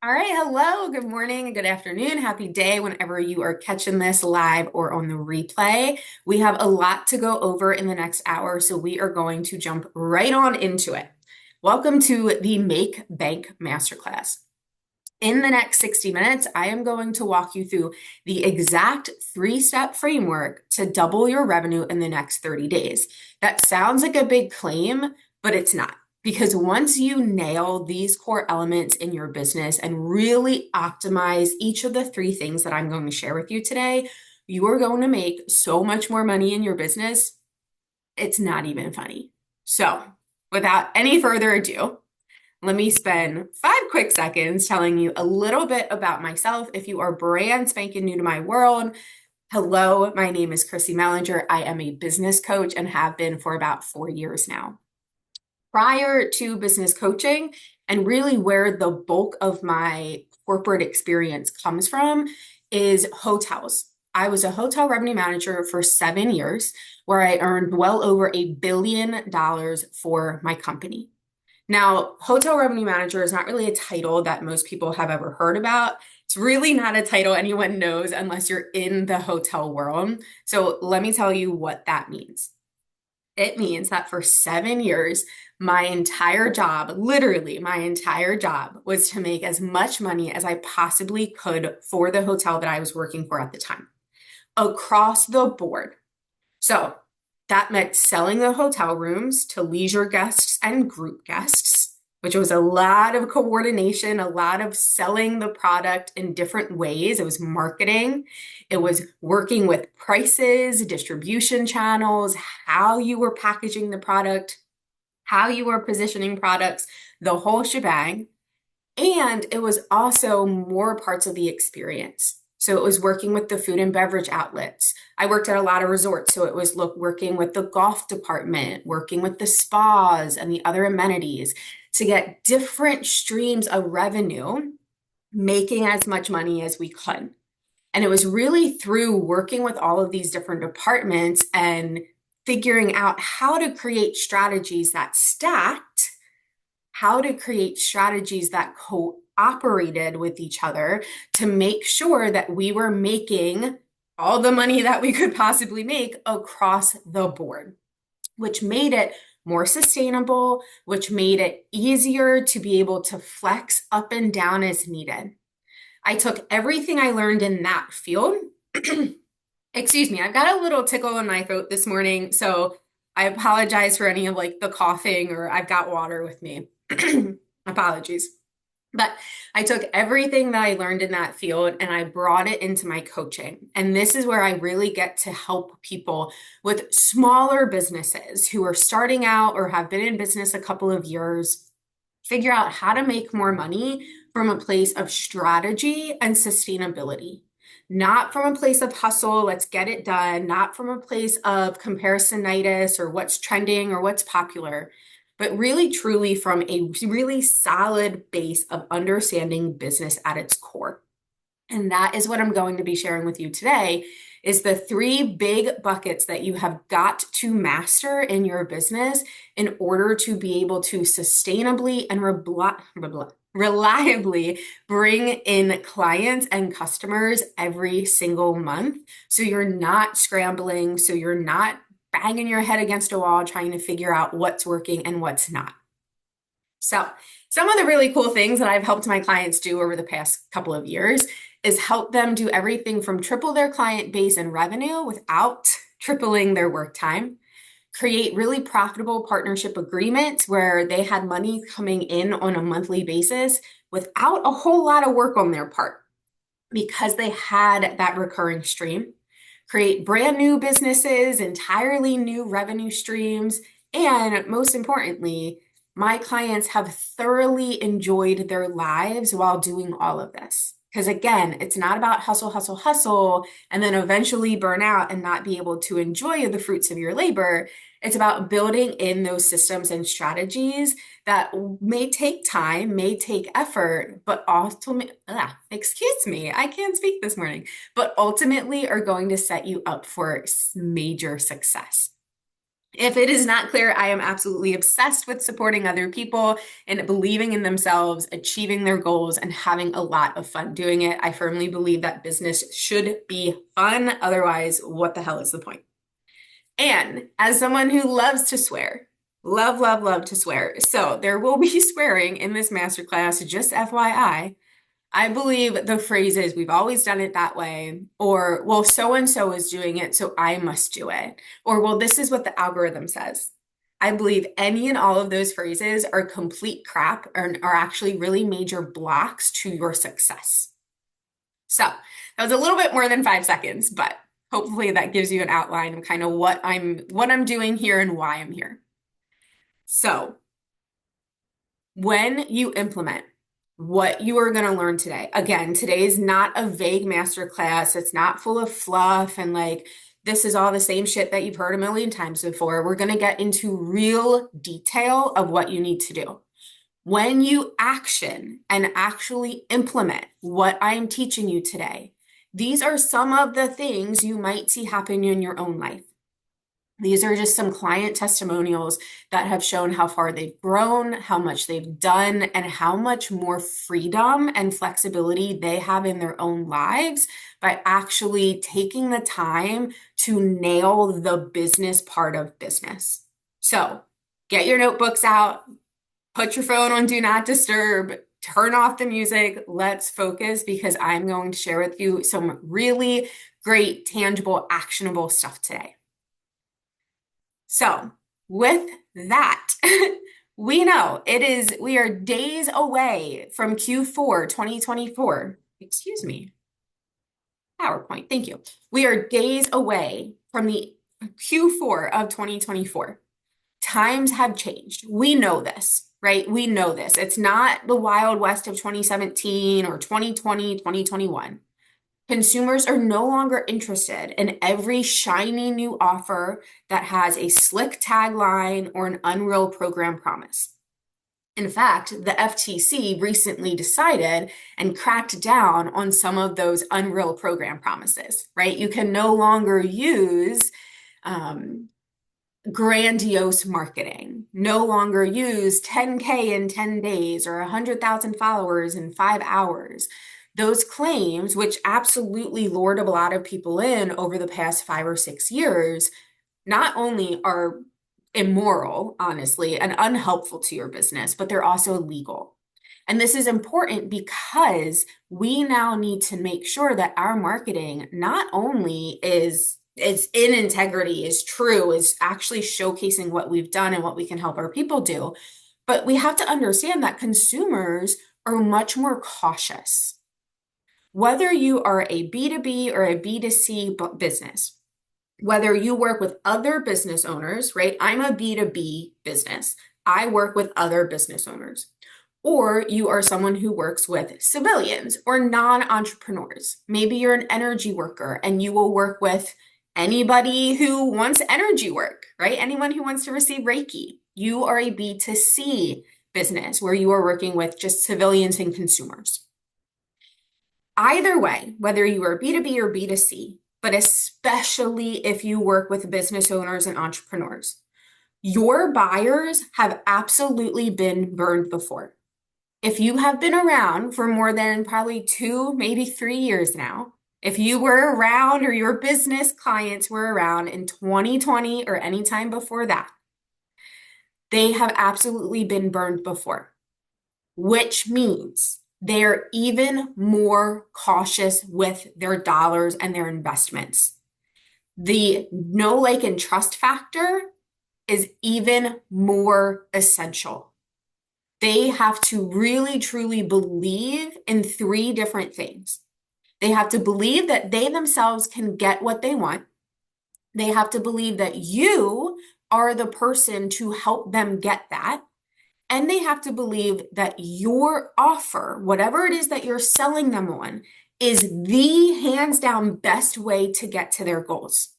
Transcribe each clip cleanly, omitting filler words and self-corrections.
All right, hello, good morning, good afternoon, happy day whenever you are catching this live or on the replay. We have a lot to go over in the next hour, so we are going to jump right on into it. Welcome to the Make Bank Masterclass. In the next 60 minutes, I am going to walk you through the exact three-step framework to double your revenue in the next 30 days. That sounds like a big claim, but it's not. Because once you nail these core elements in your business and really optimize each of the three things that I'm going to share with you today, you are going to make so much more money in your business. It's not even funny. So, without any further ado, let me spend 5 quick seconds telling you a little bit about myself. If you are brand spanking new to my world, hello, my name is Chrissy Mellinger. I am a business coach and have been for about 4 years now. Prior to business coaching, and really where the bulk of my corporate experience comes from, is hotels. I was a hotel revenue manager for 7 years, where I earned well over $1 billion for my company. Now, hotel revenue manager is not really a title that most people have ever heard about. It's really not a title anyone knows unless you're in the hotel world. So let me tell you what that means. It means that for 7 years, my entire job, literally my entire job, was to make as much money as I possibly could for the hotel that I was working for at the time, across the board. So that meant selling the hotel rooms to leisure guests and group guests, which was a lot of coordination, a lot of selling the product in different ways. It was marketing, it was working with prices, distribution channels, how you were packaging the product, how you were positioning products, the whole shebang. And it was also more parts of the experience. So it was working with the food and beverage outlets. I worked at a lot of resorts. So it was working with the golf department, working with the spas and the other amenities to get different streams of revenue, making as much money as we could. And it was really through working with all of these different departments and figuring out how to create strategies that stacked, how to create strategies that cooperated with each other to make sure that we were making all the money that we could possibly make across the board, which made it more sustainable, which made it easier to be able to flex up and down as needed. I took everything I learned in that field. Excuse me, I've got a little tickle in my throat this morning, so I apologize for any of the coughing, or I've got water with me. Apologies. But I took everything that I learned in that field and I brought it into my coaching. And this is where I really get to help people with smaller businesses who are starting out or have been in business a couple of years figure out how to make more money from a place of strategy and sustainability. Not from a place of hustle, let's get it done, not from a place of comparisonitis or what's trending or what's popular, but really truly from a really solid base of understanding business at its core. And that is what I'm going to be sharing with you today is the three big buckets that you have got to master in your business in order to be able to sustainably and reliably bring in clients and customers every single month. So you're not scrambling, so you're not banging your head against a wall trying to figure out what's working and what's not. So some of the really cool things that I've helped my clients do over the past couple of years is help them do everything from triple their client base and revenue without tripling their work time, create really profitable partnership agreements where they had money coming in on a monthly basis without a whole lot of work on their part because they had that recurring stream, create brand new businesses, entirely new revenue streams, and most importantly, my clients have thoroughly enjoyed their lives while doing all of this. Because again, it's not about hustle, hustle, hustle, and then eventually burn out and not be able to enjoy the fruits of your labor. It's about building in those systems and strategies that may take time, may take effort, but ultimately, excuse me, I can't speak this morning, but ultimately are going to set you up for major success. If it is not clear, I am absolutely obsessed with supporting other people and believing in themselves, achieving their goals, and having a lot of fun doing it. I firmly believe that business should be fun. Otherwise, what the hell is the point? And as someone who loves to swear, love, love, love to swear. So there will be swearing in this masterclass, just FYI. I believe the phrase is, we've always done it that way, or, well, so and so is doing it, so I must do it, or, well, this is what the algorithm says. I believe any and all of those phrases are complete crap and are actually really major blocks to your success. So that was a little bit more than 5 seconds, but hopefully that gives you an outline of kind of what I'm doing here and why I'm here. So when you implement what you are going to learn today, again, today is not a vague masterclass. It's not full of fluff and like, this is all the same shit that you've heard a million times before. We're going to get into real detail of what you need to do. When you action and actually implement what I am teaching you today, these are some of the things you might see happen in your own life. These are just some client testimonials that have shown how far they've grown, how much they've done, and how much more freedom and flexibility they have in their own lives by actually taking the time to nail the business part of business. So get your notebooks out, put your phone on Do Not Disturb, turn off the music. Let's focus because I'm going to share with you some really great, tangible, actionable stuff today. So with that, we know we are days away from Q4 2024. Excuse me. PowerPoint, thank you. We are days away from the Q4 of 2024. Times have changed. We know this, right? We know this. It's not the Wild West of 2017 or 2020, 2021. Consumers are no longer interested in every shiny new offer that has a slick tagline or an unreal program promise. In fact, the FTC recently decided and cracked down on some of those unreal program promises, right? You can no longer use grandiose marketing, no longer use 10K in 10 days or 100,000 followers in 5 hours. Those claims, which absolutely lured a lot of people in over the past 5 or 6 years, not only are immoral, honestly, and unhelpful to your business, but they're also illegal. And this is important because we now need to make sure that our marketing not only is in integrity, is true, is actually showcasing what we've done and what we can help our people do, but we have to understand that consumers are much more cautious. Whether you are a B2B or a B2C business, whether you work with other business owners, right? I'm a B2B business. I work with other business owners. Or you are someone who works with civilians or non-entrepreneurs. Maybe you're an energy worker and you will work with anybody who wants energy work, right? Anyone who wants to receive Reiki. You are a B2C business where you are working with just civilians and consumers. Either way, whether you are B2B or B2C, but especially if you work with business owners and entrepreneurs, your buyers have absolutely been burned before. If you have been around for more than probably 2, maybe 3 years now, if you were around or your business clients were around in 2020 or any time before that, they have absolutely been burned before, which means they're even more cautious with their dollars and their investments. The know, like, and trust factor is even more essential. They have to really, truly believe in 3 different things. They have to believe that they themselves can get what they want. They have to believe that you are the person to help them get that. And they have to believe that your offer, whatever it is that you're selling them on, is the hands down best way to get to their goals.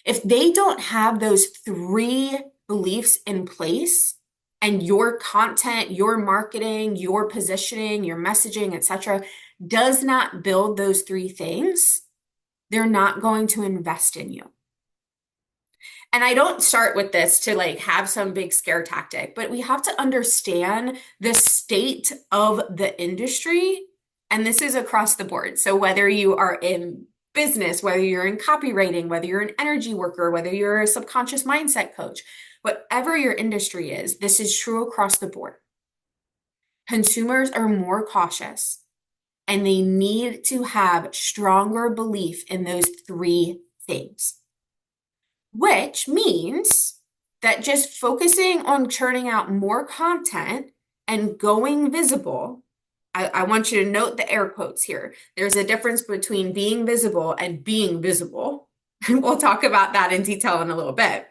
If they don't have those 3 beliefs in place, and your content, your marketing, your positioning, your messaging, etc., does not build those 3 things, they're not going to invest in you. And I don't start with this to like have some big scare tactic, but we have to understand the state of the industry. And this is across the board. So whether you are in business, whether you're in copywriting, whether you're an energy worker, whether you're a subconscious mindset coach, whatever your industry is, this is true across the board. Consumers are more cautious and they need to have stronger belief in those three things, which means that just focusing on churning out more content and going visible. I want you to note the air quotes here. There's a difference between being visible and being visible. We'll talk about that in detail in a little bit.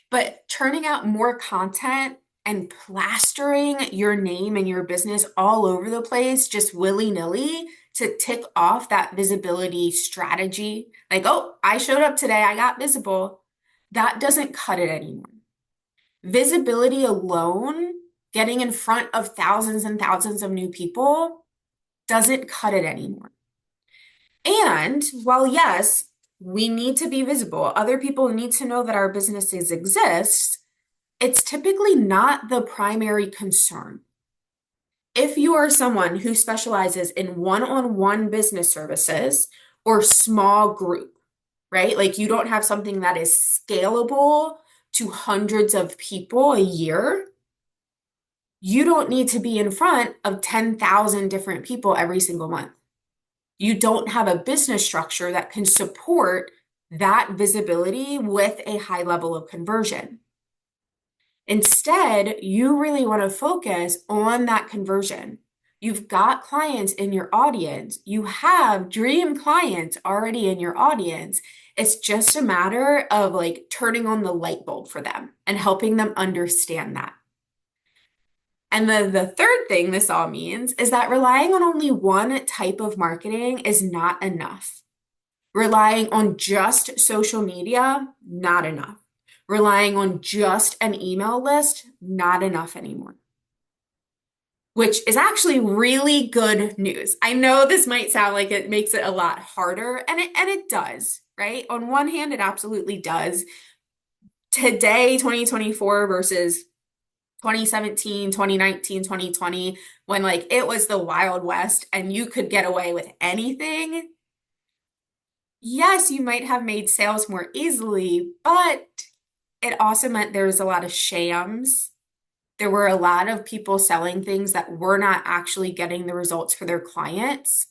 But churning out more content and plastering your name and your business all over the place, just willy-nilly to tick off that visibility strategy. Like, oh, I showed up today, I got visible. That doesn't cut it anymore. Visibility alone, getting in front of thousands and thousands of new people, doesn't cut it anymore. And while yes, we need to be visible, other people need to know that our businesses exist, it's typically not the primary concern. If you are someone who specializes in one-on-one business services or small group, right? Like you don't have something that is scalable to hundreds of people a year, you don't need to be in front of 10,000 different people every single month. You don't have a business structure that can support that visibility with a high level of conversion. Instead, you really want to focus on that conversion. You've got clients in your audience. You have dream clients already in your audience. It's just a matter of like turning on the light bulb for them and helping them understand that. And then the third thing this all means is that relying on only one type of marketing is not enough. Relying on just social media, not enough. Relying on just an email list, not enough anymore. Which is actually really good news. I know this might sound like it makes it a lot harder, and it does, right? On one hand, it absolutely does. Today, 2024 versus 2017, 2019, 2020, when like it was the Wild West and you could get away with anything. Yes, you might have made sales more easily, but it also meant there was a lot of shams. There were a lot of people selling things that were not actually getting the results for their clients.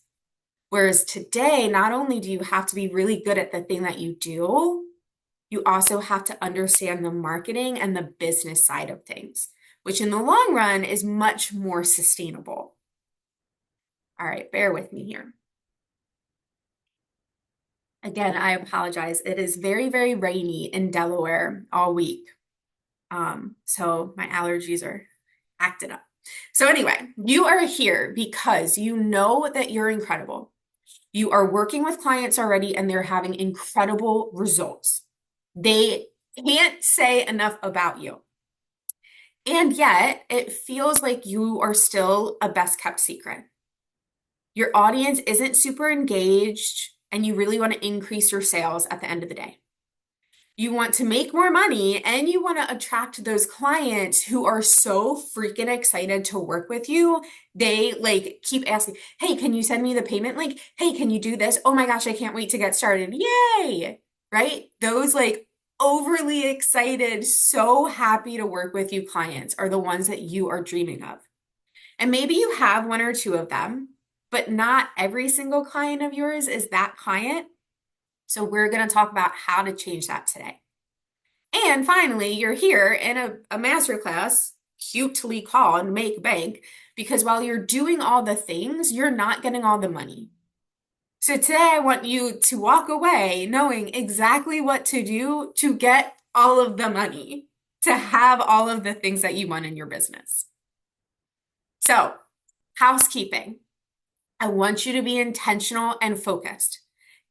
Whereas today, not only do you have to be really good at the thing that you do, you also have to understand the marketing and the business side of things, which in the long run is much more sustainable. All right, bear with me here. Again, I apologize. It is very, very rainy in Delaware all week. So my allergies are acting up. So anyway, you are here because you know that you're incredible. You are working with clients already and they're having incredible results. They can't say enough about you. And yet it feels like you are still a best kept secret. Your audience isn't super engaged and you really want to increase your sales at the end of the day. You want to make more money and you want to attract those clients who are so freaking excited to work with you. They like keep asking, hey, can you send me the payment link? Hey, can you do this? Oh my gosh, I can't wait to get started. Yay! Right? Those like overly excited, so happy to work with you clients are the ones that you are dreaming of. And maybe you have one or two of them, but not every single client of yours is that client. So we're going to talk about how to change that today. And finally, you're here in a masterclass, cutely called Make Bank, because while you're doing all the things, you're not getting all the money. So today I want you to walk away knowing exactly what to do to get all of the money, to have all of the things that you want in your business. So, housekeeping. I want you to be intentional and focused.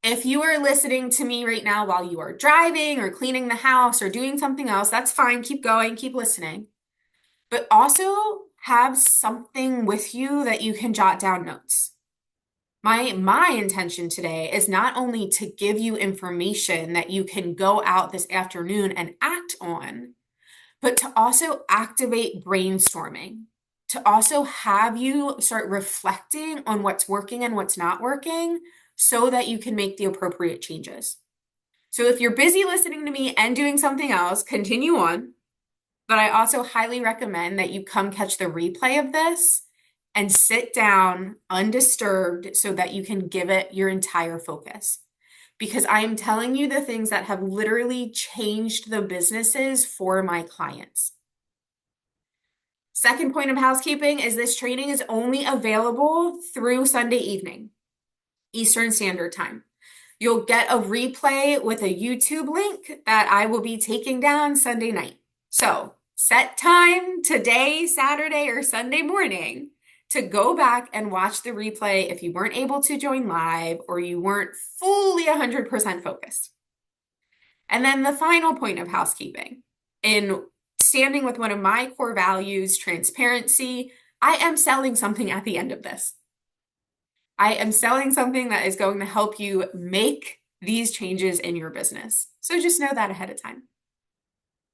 If you are listening to me right now while you are driving or cleaning the house or doing something else, that's fine. Keep going, keep listening. But also have something with you that you can jot down notes. My intention today is not only to give you information that you can go out this afternoon and act on, but to also activate brainstorming, to also have you start reflecting on what's working and what's not working so that you can make the appropriate changes. So if you're busy listening to me and doing something else, continue on. But I also highly recommend that you come catch the replay of this and sit down undisturbed so that you can give it your entire focus. Because I am telling you the things that have literally changed the businesses for my clients. Second point of housekeeping is this training is only available through Sunday evening, Eastern Standard Time. You'll get a replay with a YouTube link that I will be taking down Sunday night. So set time today, Saturday, or Sunday morning to go back and watch the replay if you weren't able to join live or you weren't fully 100% focused. And then the final point of housekeeping, in standing with one of my core values, transparency, I am selling something at the end of this. I am selling something that is going to help you make these changes in your business. So just know that ahead of time.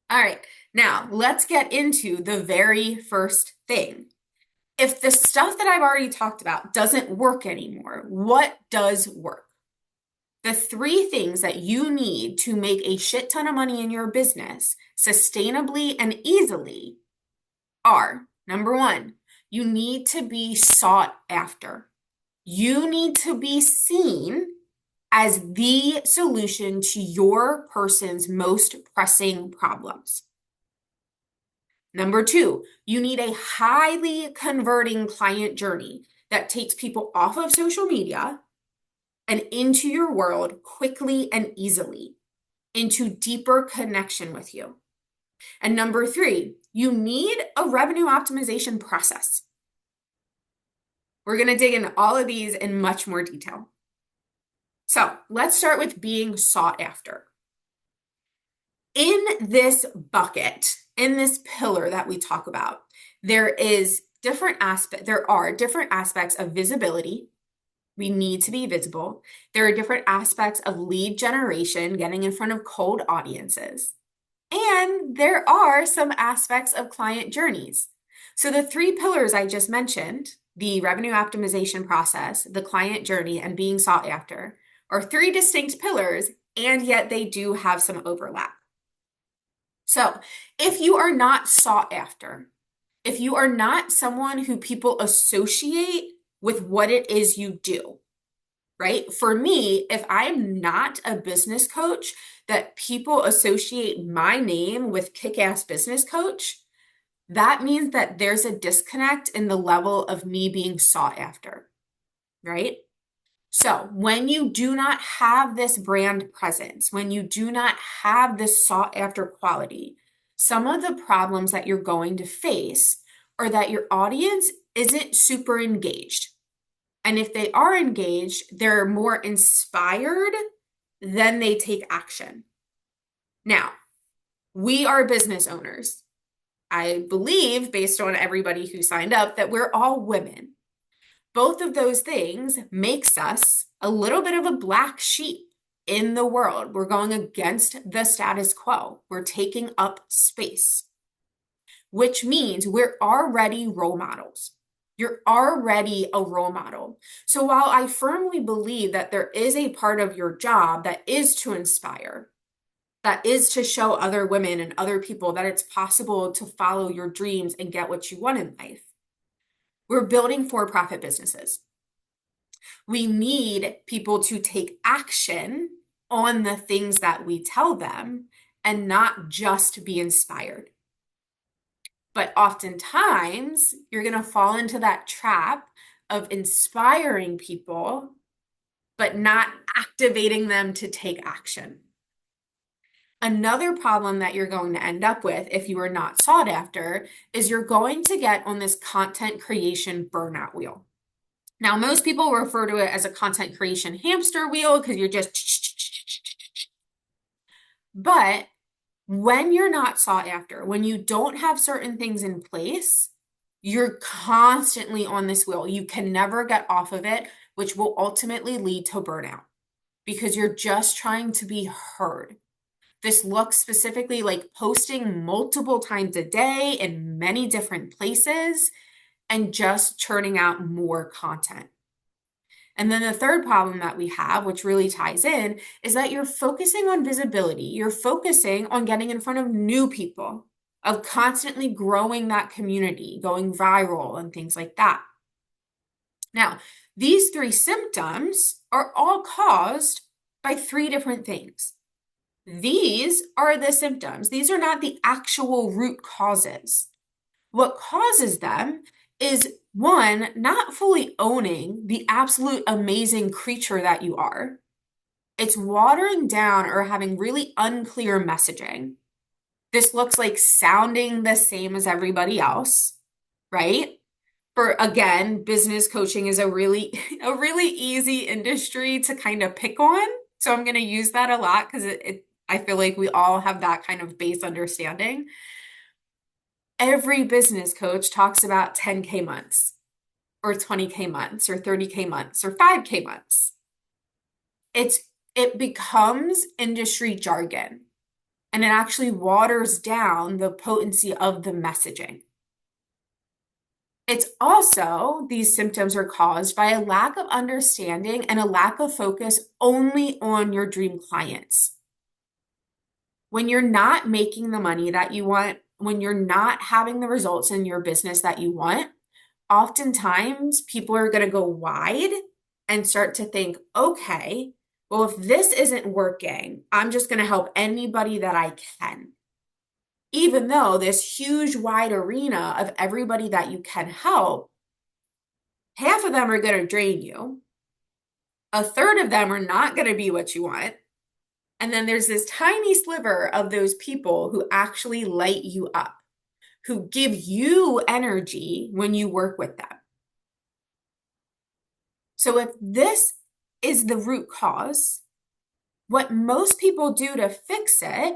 All right, now let's get into the very first thing. If the stuff that I've already talked about doesn't work anymore, what does work? The three things that you need to make a shit ton of money in your business sustainably and easily are, number one, you need to be sought after. You need to be seen as the solution to your person's most pressing problems. Number two, you need a highly converting client journey that takes people off of social media and into your world quickly and easily, into deeper connection with you. And number three, you need a revenue optimization process. We're going to dig into all of these in much more detail. So let's start with being sought after. In this bucket, in this pillar that we talk about, there are different aspects of visibility. We need to be visible. There are different aspects of lead generation, getting in front of cold audiences. And there are some aspects of client journeys. So the three pillars I just mentioned, the revenue optimization process, the client journey, and being sought after, are three distinct pillars, and yet they do have some overlap. So if you are not sought after, if you are not someone who people associate with what it is you do, right? For me, if I'm not a business coach that people associate my name with kick-ass business coach, that means that there's a disconnect in the level of me being sought after, right? So when you do not have this brand presence, when you do not have this sought after quality, some of the problems that you're going to face are that your audience isn't super engaged. And if they are engaged, they're more inspired than they take action. Now, we are business owners. I believe, based on everybody who signed up, that we're all women. Both of those things makes us a little bit of a black sheep in the world. We're going against the status quo. We're taking up space, which means we're already role models. You're already a role model. So while I firmly believe that there is a part of your job that is to inspire, that is to show other women and other people that it's possible to follow your dreams and get what you want in life, we're building for-profit businesses. We need people to take action on the things that we tell them and not just be inspired. But oftentimes, you're going to fall into that trap of inspiring people, but not activating them to take action. Another problem that you're going to end up with if you are not sought after is you're going to get on this content creation burnout wheel. Now, most people refer to it as a content creation hamster wheel because you're just, but when you're not sought after, when you don't have certain things in place, you're constantly on this wheel. You can never get off of it which will ultimately lead to burnout because you're just trying to be heard. This looks specifically like posting multiple times a day in many different places and just churning out more content. And then the third problem that we have, which really ties in, is that you're focusing on visibility. You're focusing on getting in front of new people, of constantly growing that community, going viral and things like that. Now, these three symptoms are all caused by three different things. These are the symptoms. These are not the actual root causes. What causes them is one, not fully owning the absolute amazing creature that you are. It's watering down or having really unclear messaging. This looks like sounding the same as everybody else, right? For again, business coaching is a really easy industry to kind of pick on. So I'm going to use that a lot because I feel like we all have that kind of base understanding. Every business coach talks about 10K months or 20K months or 30K months or 5K months. It becomes industry jargon and it actually waters down the potency of the messaging. It's also, these symptoms are caused by a lack of understanding and a lack of focus only on your dream clients. When you're not making the money that you want, when you're not having the results in your business that you want, oftentimes people are going to go wide and start to think, okay, well, if this isn't working, I'm just going to help anybody that I can. Even though this huge wide arena of everybody that you can help, half of them are going to drain you. A third of them are not going to be what you want. And then there's this tiny sliver of those people who actually light you up, who give you energy when you work with them. So if this is the root cause, what most people do to fix it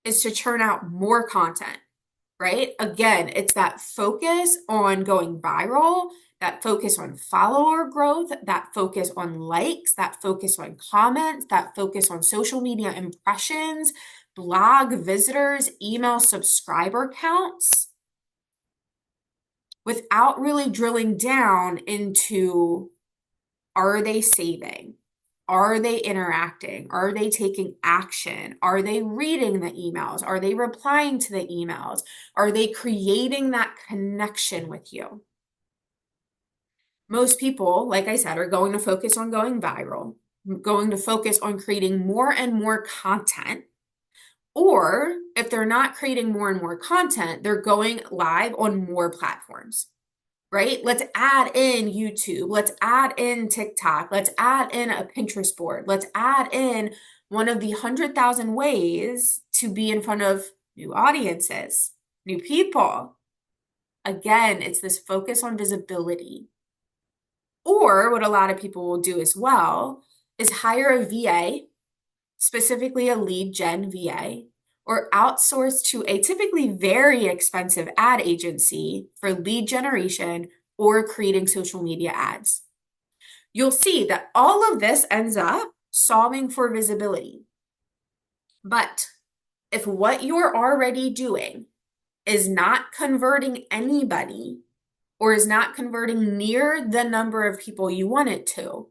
is to churn out more content, right? Again, it's that focus on going viral, that focus on follower growth, that focus on likes, that focus on comments, that focus on social media impressions, blog visitors, email subscriber counts, without really drilling down into, are they saving? Are they interacting? Are they taking action? Are they reading the emails? Are they replying to the emails? Are they creating that connection with you? Most people, like I said, are going to focus on going viral, going to focus on creating more and more content. Or if they're not creating more and more content, they're going live on more platforms. Right? Let's add in YouTube. Let's add in TikTok. Let's add in a Pinterest board. Let's add in one of the 100,000 ways to be in front of new audiences, new people. Again, it's this focus on visibility. Or what a lot of people will do as well is hire a VA, specifically a lead gen VA, or outsource to a typically very expensive ad agency for lead generation or creating social media ads. You'll see that all of this ends up solving for visibility. But if what you're already doing is not converting anybody or is not converting near the number of people you want it to,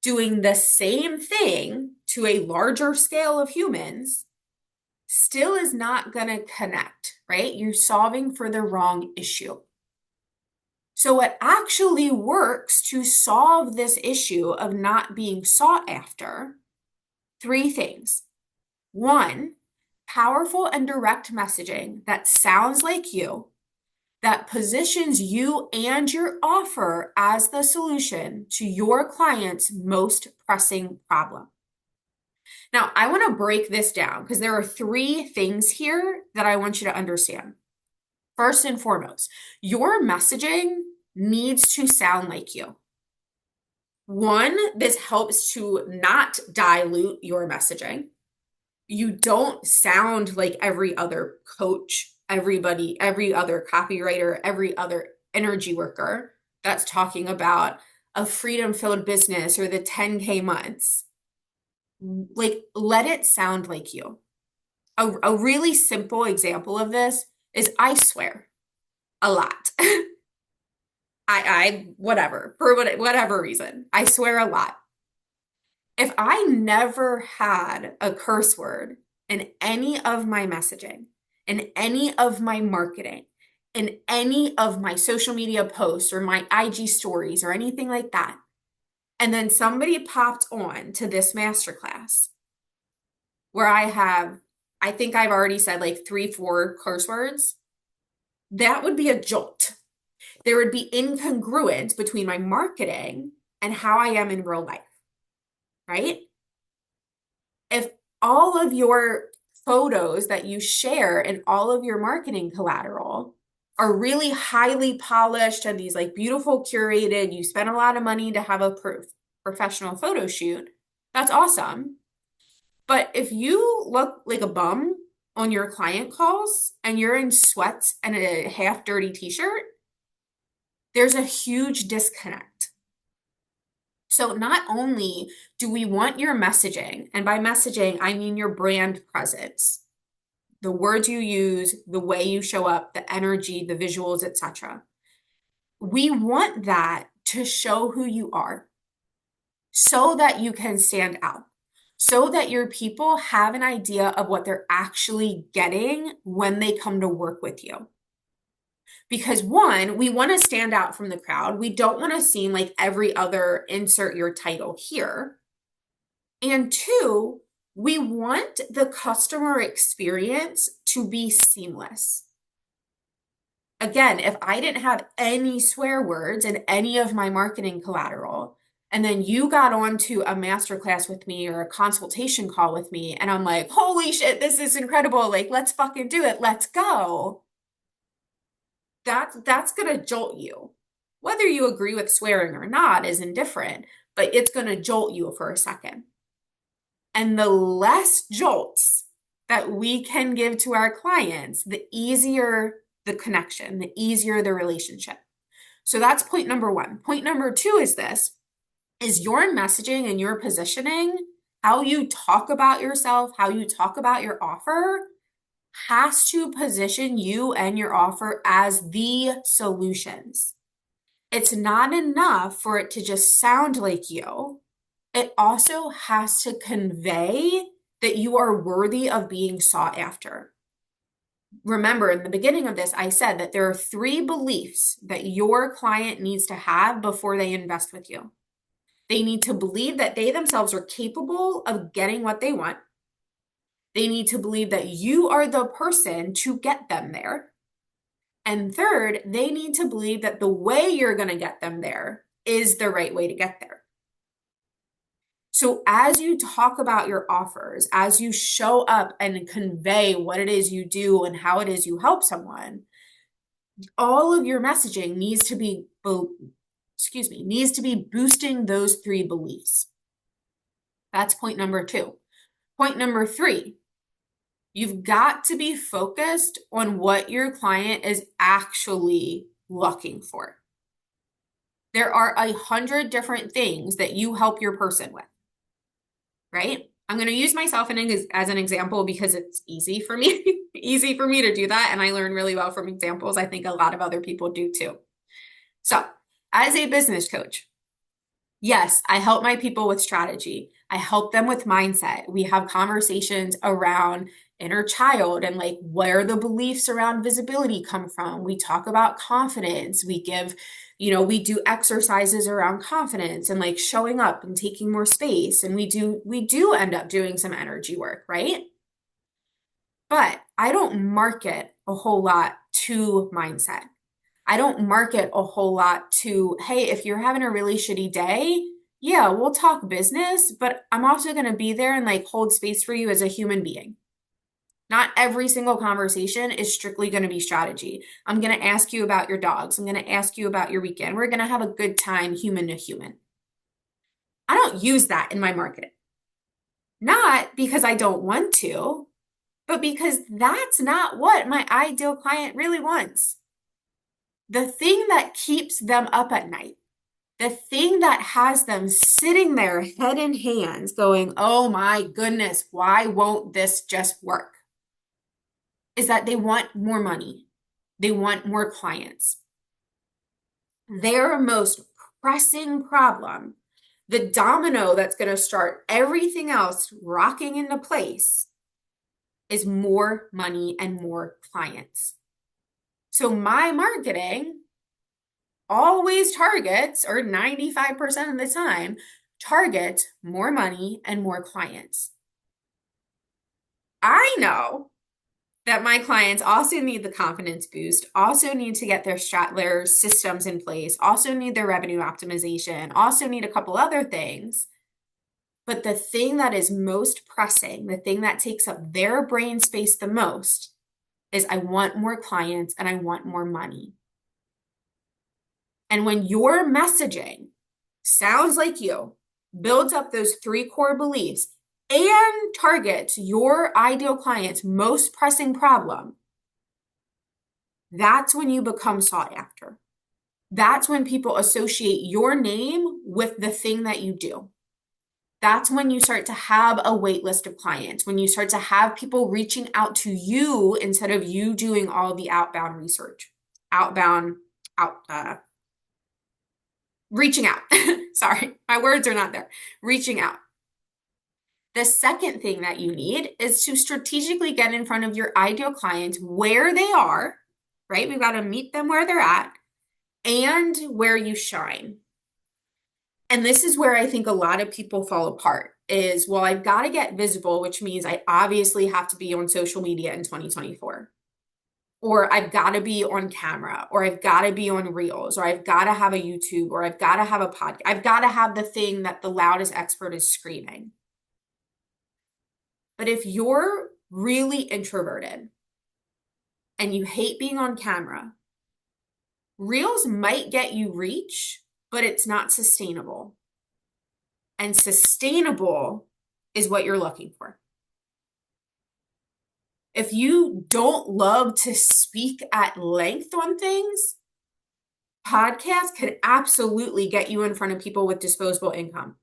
doing the same thing to a larger scale of humans still is not going to connect, right? You're solving for the wrong issue. So what actually works to solve this issue of not being sought after? Three things. One, powerful and direct messaging that sounds like you, that positions you and your offer as the solution to your client's most pressing problem. Now, I want to break this down because there are three things here that I want you to understand. First and foremost, your messaging needs to sound like you. One, this helps to not dilute your messaging. You don't sound like every other coach, every other copywriter, every other energy worker that's talking about a freedom-filled business or the 10K months. Like, let it sound like you. A really simple example of this is I swear a lot. Whatever, for whatever reason, I swear a lot. If I never had a curse word in any of my messaging, in any of my marketing, in any of my social media posts or my IG stories or anything like that, and then somebody popped on to this masterclass where I think I've already said like 3, 4 curse words, that would be a jolt. There would be incongruence between my marketing and how I am in real life, right? If all of your photos that you share and all of your marketing collateral are really highly polished and these like beautiful curated, you spent a lot of money to have a professional photo shoot, that's awesome. But if you look like a bum on your client calls and you're in sweats and a half dirty t-shirt, there's a huge disconnect. So not only do we want your messaging, and by messaging, I mean your brand presence, the words you use, the way you show up, the energy, the visuals, etc. We want that to show who you are so that you can stand out, so that your people have an idea of what they're actually getting when they come to work with you. Because one, we want to stand out from the crowd. We don't want to seem like every other insert your title here. And two, we want the customer experience to be seamless. Again, if I didn't have any swear words in any of my marketing collateral, and then you got onto a masterclass with me or a consultation call with me, and I'm like, holy shit, this is incredible. Like, let's fucking do it. Let's go. That's going to jolt you. Whether you agree with swearing or not is indifferent, but it's going to jolt you for a second. And the less jolts that we can give to our clients, the easier the connection, the easier the relationship. So that's point number one. Point number two is your messaging and your positioning, how you talk about yourself, how you talk about your offer, has to position you and your offer as the solutions. It's not enough for it to just sound like you. It also has to convey that you are worthy of being sought after. Remember, in the beginning of this, I said that there are 3 beliefs that your client needs to have before they invest with you. They need to believe that they themselves are capable of getting what they want. They need to believe that you are the person to get them there. And third, they need to believe that the way you're going to get them there is the right way to get there. So as you talk about your offers, as you show up and convey what it is you do and how it is you help someone, all of your messaging needs to be boosting those 3 beliefs. That's point number 2. Point number 3, you've got to be focused on what your client is actually looking for. There are 100 different things that you help your person with, right? I'm going to use myself as an example because it's easy for me to do that. And I learn really well from examples. I think a lot of other people do too. So as a business coach, yes, I help my people with strategy. I help them with mindset. We have conversations around inner child and like where the beliefs around visibility come from. We talk about confidence. We do exercises around confidence and like showing up and taking more space. And we do end up doing some energy work, right? But I don't market a whole lot to mindset. I don't market a whole lot to, hey, if you're having a really shitty day, yeah, we'll talk business, but I'm also going to be there and like hold space for you as a human being. Not every single conversation is strictly going to be strategy. I'm going to ask you about your dogs. I'm going to ask you about your weekend. We're going to have a good time human to human. I don't use that in my marketing. Not because I don't want to, but because that's not what my ideal client really wants. The thing that keeps them up at night, The thing that has them sitting there, head in hands, going, oh my goodness, why won't this just work? Is that they want more money. They want more clients. Their most pressing problem, the domino that's going to start everything else rocking into place, is more money and more clients. So my marketing always targets, or 95% of the time, targets more money and more clients. I know that my clients also need the confidence boost, also need to get their systems in place, also need their revenue optimization, also need a couple other things. But the thing that is most pressing, the thing that takes up their brain space the most, is I want more clients and I want more money. And when your messaging sounds like you, builds up those three core beliefs, and targets your ideal client's most pressing problem, that's when you become sought after. That's when people associate your name with the thing that you do. That's when you start to have a wait list of clients, when you start to have people reaching out to you instead of you doing all the outbound research, reaching out. Sorry, my words are not there. Reaching out. The second thing that you need is to strategically get in front of your ideal clients where they are, right? We've got to meet them where they're at and where you shine. And this is where I think a lot of people fall apart is, well, I've got to get visible, which means I obviously have to be on social media in 2024. Or I've got to be on camera, or I've got to be on Reels, or I've got to have a YouTube, or I've got to have a podcast. I've got to have the thing that the loudest expert is screaming. But if you're really introverted and you hate being on camera, Reels might get you reach, but it's not sustainable. And sustainable is what you're looking for. If you don't love to speak at length on things, podcasts could absolutely get you in front of people with disposable income.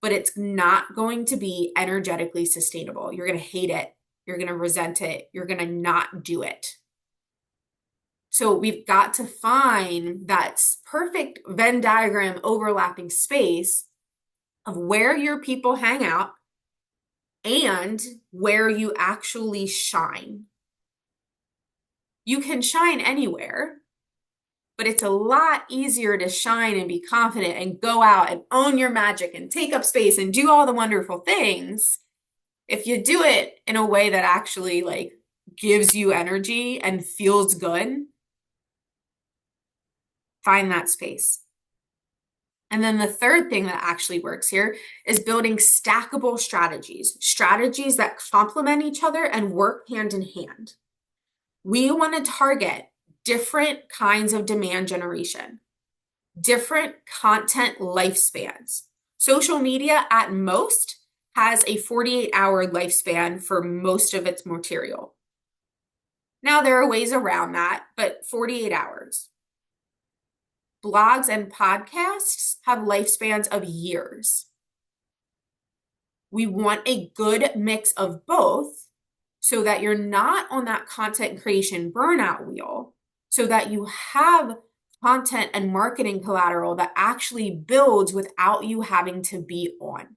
But it's not going to be energetically sustainable. You're going to hate it. You're going to resent it. You're going to not do it. So we've got to find that perfect Venn diagram overlapping space of where your people hang out and where you actually shine. You can shine anywhere, but it's a lot easier to shine and be confident and go out and own your magic and take up space and do all the wonderful things if you do it in a way that actually gives you energy and feels good. Find that space. And then the third thing that actually works here is building stackable strategies that complement each other and work hand in hand. We want to target different kinds of demand generation, different content lifespans. Social media at most has a 48-hour lifespan for most of its material. Now there are ways around that, but 48 hours. Blogs and podcasts have lifespans of years. We want a good mix of both so that you're not on that content creation burnout wheel, so that you have content and marketing collateral that actually builds without you having to be on.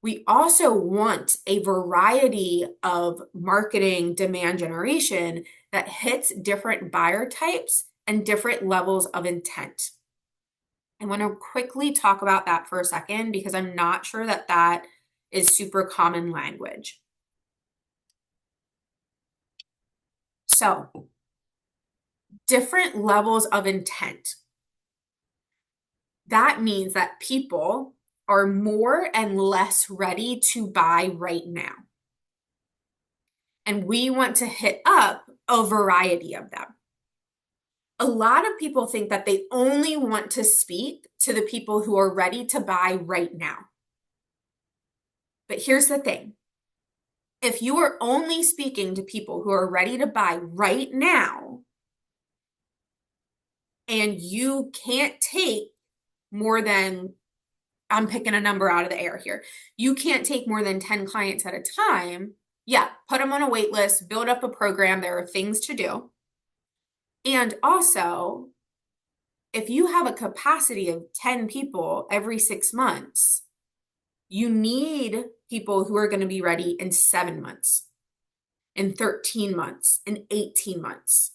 We also want a variety of marketing demand generation that hits different buyer types and different levels of intent. I want to quickly talk about that for a second because I'm not sure that that is super common language. So, different levels of intent. That means that people are more and less ready to buy right now. And we want to hit up a variety of them. A lot of people think that they only want to speak to the people who are ready to buy right now. But here's the thing. If you are only speaking to people who are ready to buy right now, and you can't take more than, I'm picking a number out of the air here. You can't take more than 10 clients at a time. Yeah, put them on a wait list, build up a program. There are things to do. And also, if you have a capacity of 10 people every 6 months, you need people who are going to be ready in 7 months, in 13 months, in 18 months.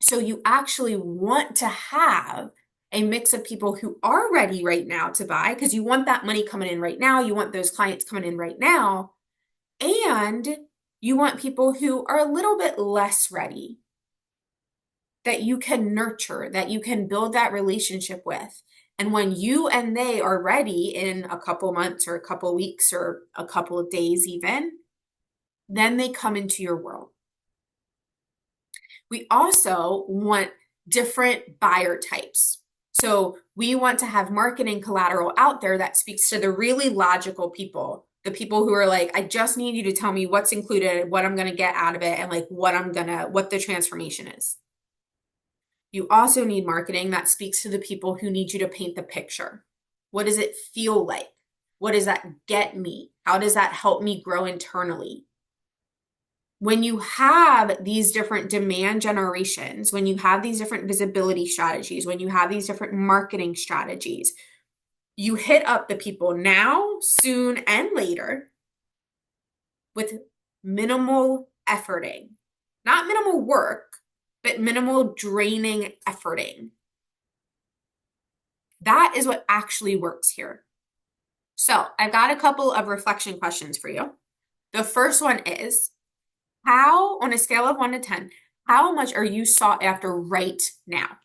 So you actually want to have a mix of people who are ready right now to buy, because you want that money coming in right now. You want those clients coming in right now. And you want people who are a little bit less ready, that you can nurture, that you can build that relationship with. And when you and they are ready in a couple months or a couple weeks or a couple of days even, then they come into your world. We also want different buyer types. So we want to have marketing collateral out there that speaks to the really logical people, the people who are like, I just need you to tell me what's included, what I'm going to get out of it, and like what the transformation is. You also need marketing that speaks to the people who need you to paint the picture. What does it feel like? What does that get me? How does that help me grow internally? When you have these different demand generations, when you have these different visibility strategies, when you have these different marketing strategies, you hit up the people now, soon, and later with minimal efforting. Not minimal work, but minimal draining efforting. That is what actually works here. So I've got a couple of reflection questions for you. The first one is, how, on a scale of 1 to 10, how much are you sought after right now?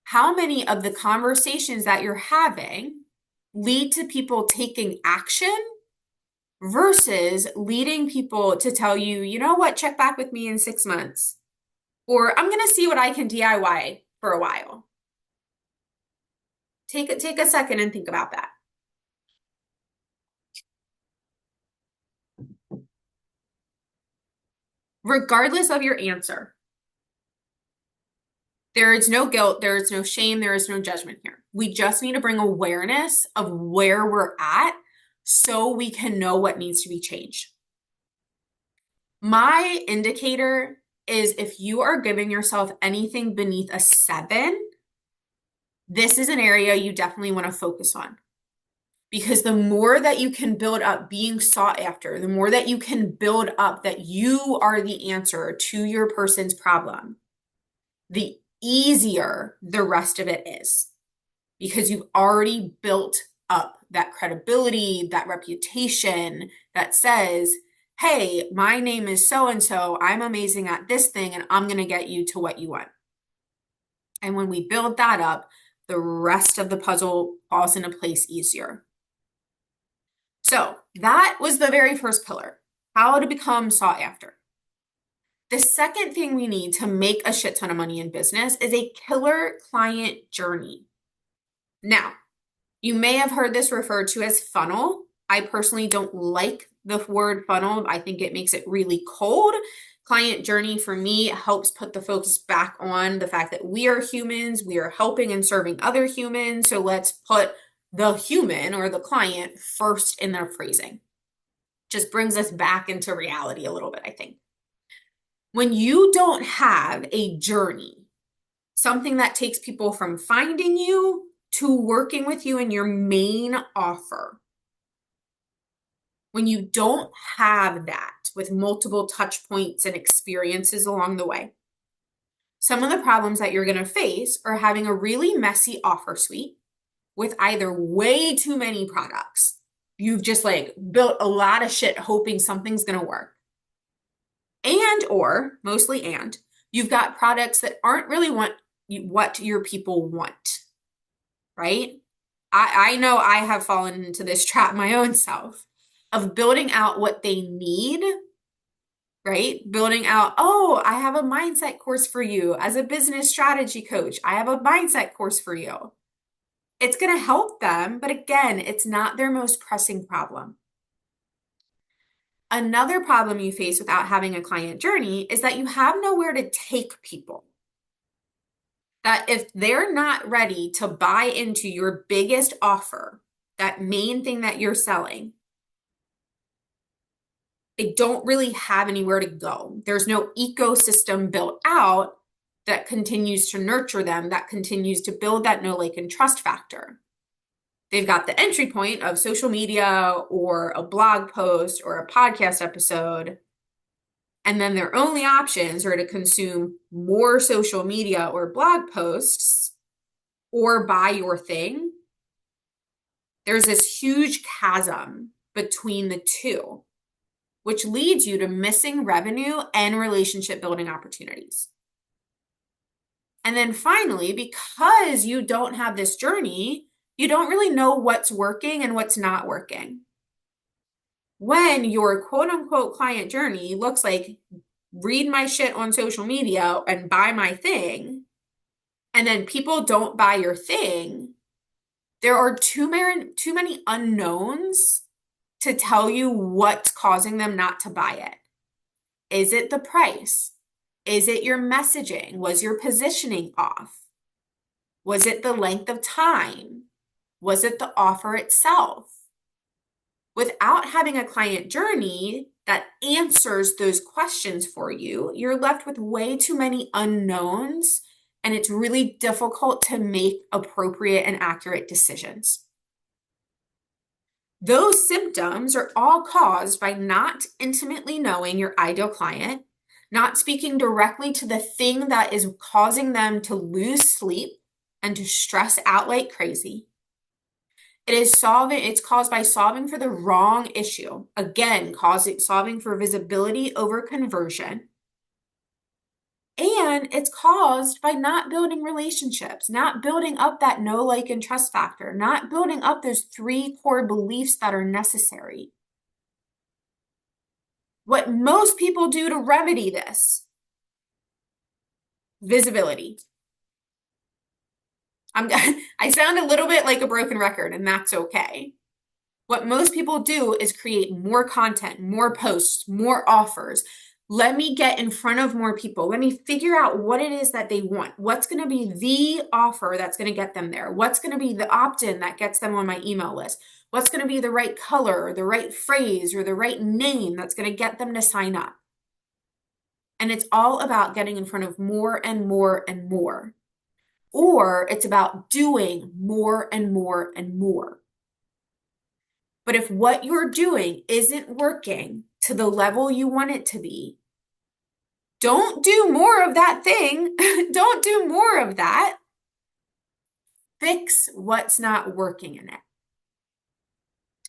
How many of the conversations that you're having lead to people taking action versus leading people to tell you, you know what, check back with me in 6 months, or I'm going to see what I can DIY for a while? Take a second and think about that. Regardless of your answer, there is no guilt, there is no shame, there is no judgment here. We just need to bring awareness of where we're at so we can know what needs to be changed. My indicator is, if you are giving yourself anything beneath a 7, this is an area you definitely want to focus on. Because the more that you can build up being sought after, the more that you can build up that you are the answer to your person's problem, the easier the rest of it is. Because you've already built up that credibility, that reputation that says, hey, my name is so-and-so, I'm amazing at this thing, and I'm going to get you to what you want. And when we build that up, the rest of the puzzle falls into place easier. So that was the very first pillar, how to become sought after. The second thing we need to make a shit ton of money in business is a killer client journey. Now, you may have heard this referred to as funnel. I personally don't like the word funnel. I think it makes it really cold. Client journey for me helps put the focus back on the fact that we are humans, we are helping and serving other humans. So let's put the human or the client first in their phrasing. Just brings us back into reality a little bit, I think. When you don't have a journey, something that takes people from finding you to working with you in your main offer, when you don't have that with multiple touch points and experiences along the way, some of the problems that you're going to face are having a really messy offer suite with either way too many products. You've just like built a lot of shit hoping something's going to work. Or mostly you've got products that aren't really what your people want, right? I know I have fallen into this trap my own self of building out what they need, right? Building out, oh, I have a mindset course for you as a business strategy coach. I have a mindset course for you. It's going to help them, but again, it's not their most pressing problem. Another problem you face without having a client journey is that you have nowhere to take people. that if they're not ready to buy into your biggest offer, that main thing that you're selling, they don't really have anywhere to go. There's no ecosystem built out that continues to nurture them, that continues to build that know, like, and trust factor. They've got the entry point of social media or a blog post or a podcast episode. And then their only options are to consume more social media or blog posts or buy your thing. There's this huge chasm between the two, which leads you to missing revenue and relationship building opportunities. And then finally, because you don't have this journey, you don't really know what's working and what's not working. When your quote unquote client journey looks like read my shit on social media and buy my thing, and then people don't buy your thing, there are too many unknowns to tell you what's causing them not to buy it. Is it the price? Is it your messaging? Was your positioning off? Was it the length of time? Was it the offer itself? Without having a client journey that answers those questions for you, you're left with way too many unknowns, and it's really difficult to make appropriate and accurate decisions. Those symptoms are all caused by not intimately knowing your ideal client, not speaking directly to the thing that is causing them to lose sleep and to stress out like crazy. It's caused by solving for the wrong issue. Again, solving for visibility over conversion. And it's caused by not building relationships, not building up that know, like, and trust factor, not building up those 3 core beliefs that are necessary. What most people do to remedy this: visibility. I sound a little bit like a broken record, and that's okay. What most people do is create more content, more posts, more offers. Let me get in front of more people. Let me figure out what it is that they want. What's going to be the offer that's going to get them there? What's going to be the opt-in that gets them on my email list? What's going to be the right color or the right phrase or the right name that's going to get them to sign up? And it's all about getting in front of more and more and more. Or it's about doing more and more and more. But if what you're doing isn't working to the level you want it to be, don't do more of that thing. Don't do more of that. Fix what's not working in it.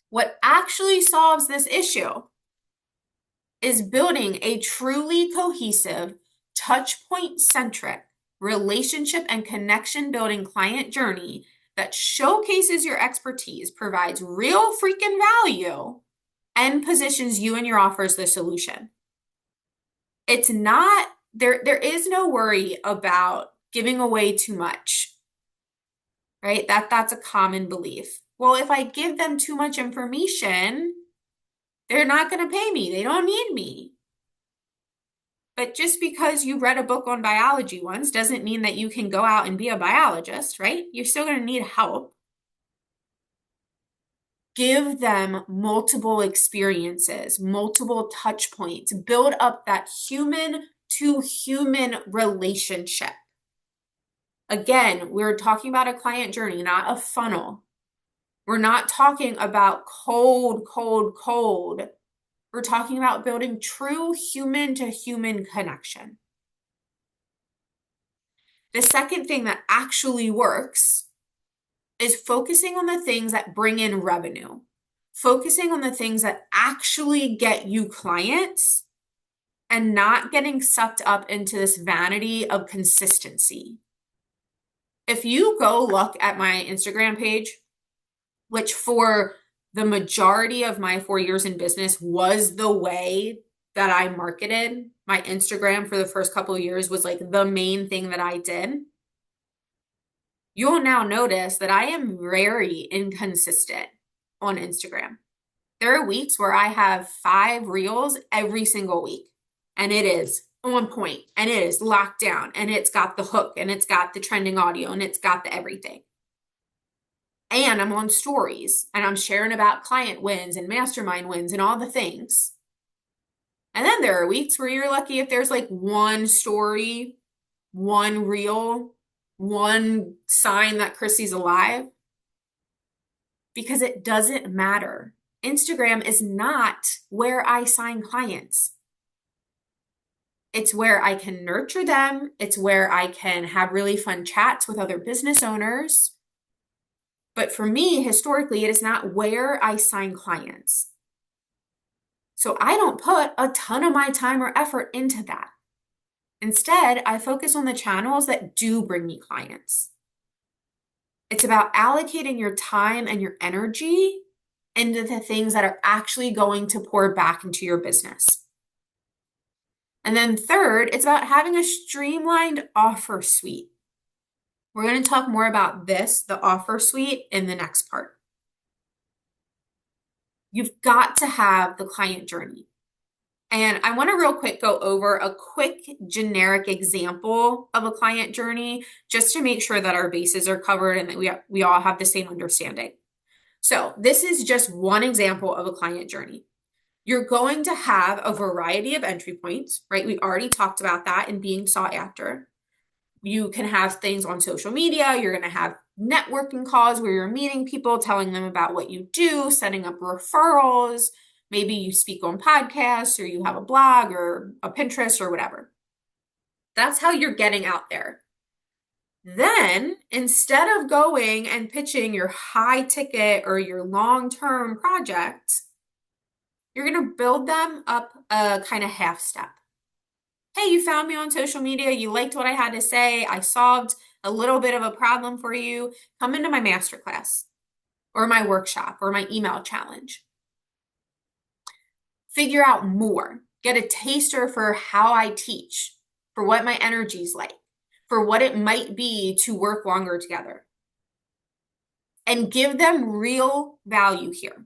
What actually solves this issue is building a truly cohesive, touchpoint-centric relationship and connection building client journey that showcases your expertise, provides real freaking value, and positions you and your offer as the solution. It's not, there is no worry about giving away too much, right? That's a common belief. Well, if I give them too much information, they're not going to pay me. They don't need me. But just because you read a book on biology once doesn't mean that you can go out and be a biologist, right? You're still going to need help. Give them multiple experiences, multiple touch points, build up that human to human relationship. Again, we're talking about a client journey, not a funnel. We're not talking about cold. We're talking about building true human to human connection. The second thing that actually works is focusing on the things that bring in revenue, focusing on the things that actually get you clients, and not getting sucked up into this vanity of consistency. If you go look at my Instagram page, which for the majority of my 4 years in business was the way that I marketed, my Instagram for the first couple of years was like the main thing that I did. You'll now notice that I am very inconsistent on Instagram. There are weeks where I have 5 reels every single week, and it is on point and it is locked down and it's got the hook and it's got the trending audio and it's got the everything. And I'm on stories and I'm sharing about client wins and mastermind wins and all the things. And then there are weeks where you're lucky if there's like one story, one reel, one sign that Chrissy's alive, because it doesn't matter. Instagram is not where I sign clients. It's where I can nurture them. It's where I can have really fun chats with other business owners. But for me, historically, it is not where I sign clients. So I don't put a ton of my time or effort into that. Instead, I focus on the channels that do bring me clients. It's about allocating your time and your energy into the things that are actually going to pour back into your business. And then third, it's about having a streamlined offer suite. We're going to talk more about this, the offer suite, in the next part. You've got to have the client journey. And I want to real quick go over a quick generic example of a client journey just to make sure that our bases are covered and that we all have the same understanding. So this is just one example of a client journey. You're going to have a variety of entry points, right? We already talked about that and being sought after. You can have things on social media. You're going to have networking calls where you're meeting people, telling them about what you do, setting up referrals. Maybe you speak on podcasts or you have a blog or a Pinterest or whatever. That's how you're getting out there. Then, instead of going and pitching your high ticket or your long-term project, you're going to build them up a kind of half step. Hey, you found me on social media. You liked what I had to say. I solved a little bit of a problem for you. Come into my masterclass or my workshop or my email challenge. Figure out more. Get a taster for how I teach, for what my energy's like, for what it might be to work longer together. And give them real value here.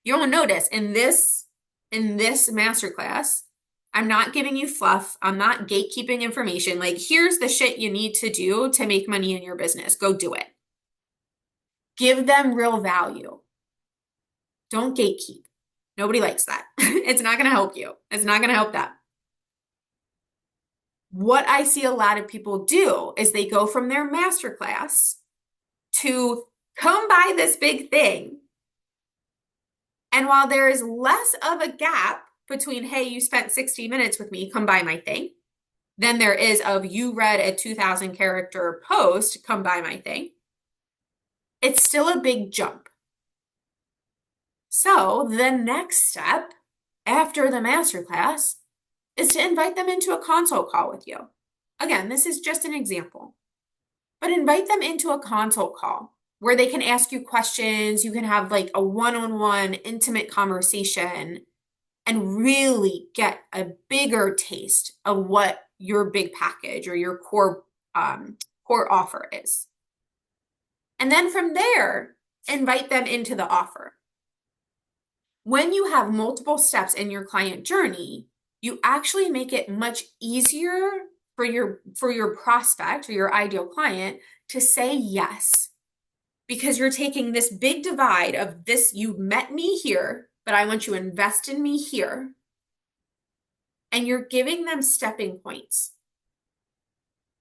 You'll notice in this masterclass, I'm not giving you fluff. I'm not gatekeeping information. Like, here's the shit you need to do to make money in your business. Go do it. Give them real value. Don't gatekeep. Nobody likes that. It's not going to help you. It's not going to help them. What I see a lot of people do is they go from their masterclass to come buy this big thing. And while there is less of a gap between, hey, you spent 60 minutes with me, come buy my thing, than there is of you read a 2,000 character post, come buy my thing, it's still a big jump. So the next step after the masterclass is to invite them into a consult call with you. Again, this is just an example, but invite them into a consult call where they can ask you questions. You can have like a one-on-one intimate conversation and really get a bigger taste of what your big package or your core offer is. And then from there, invite them into the offer. When you have multiple steps in your client journey, you actually make it much easier for your prospect or your ideal client to say yes. Because you're taking this big divide of this, you met me here, but I want you to invest in me here. And you're giving them stepping points,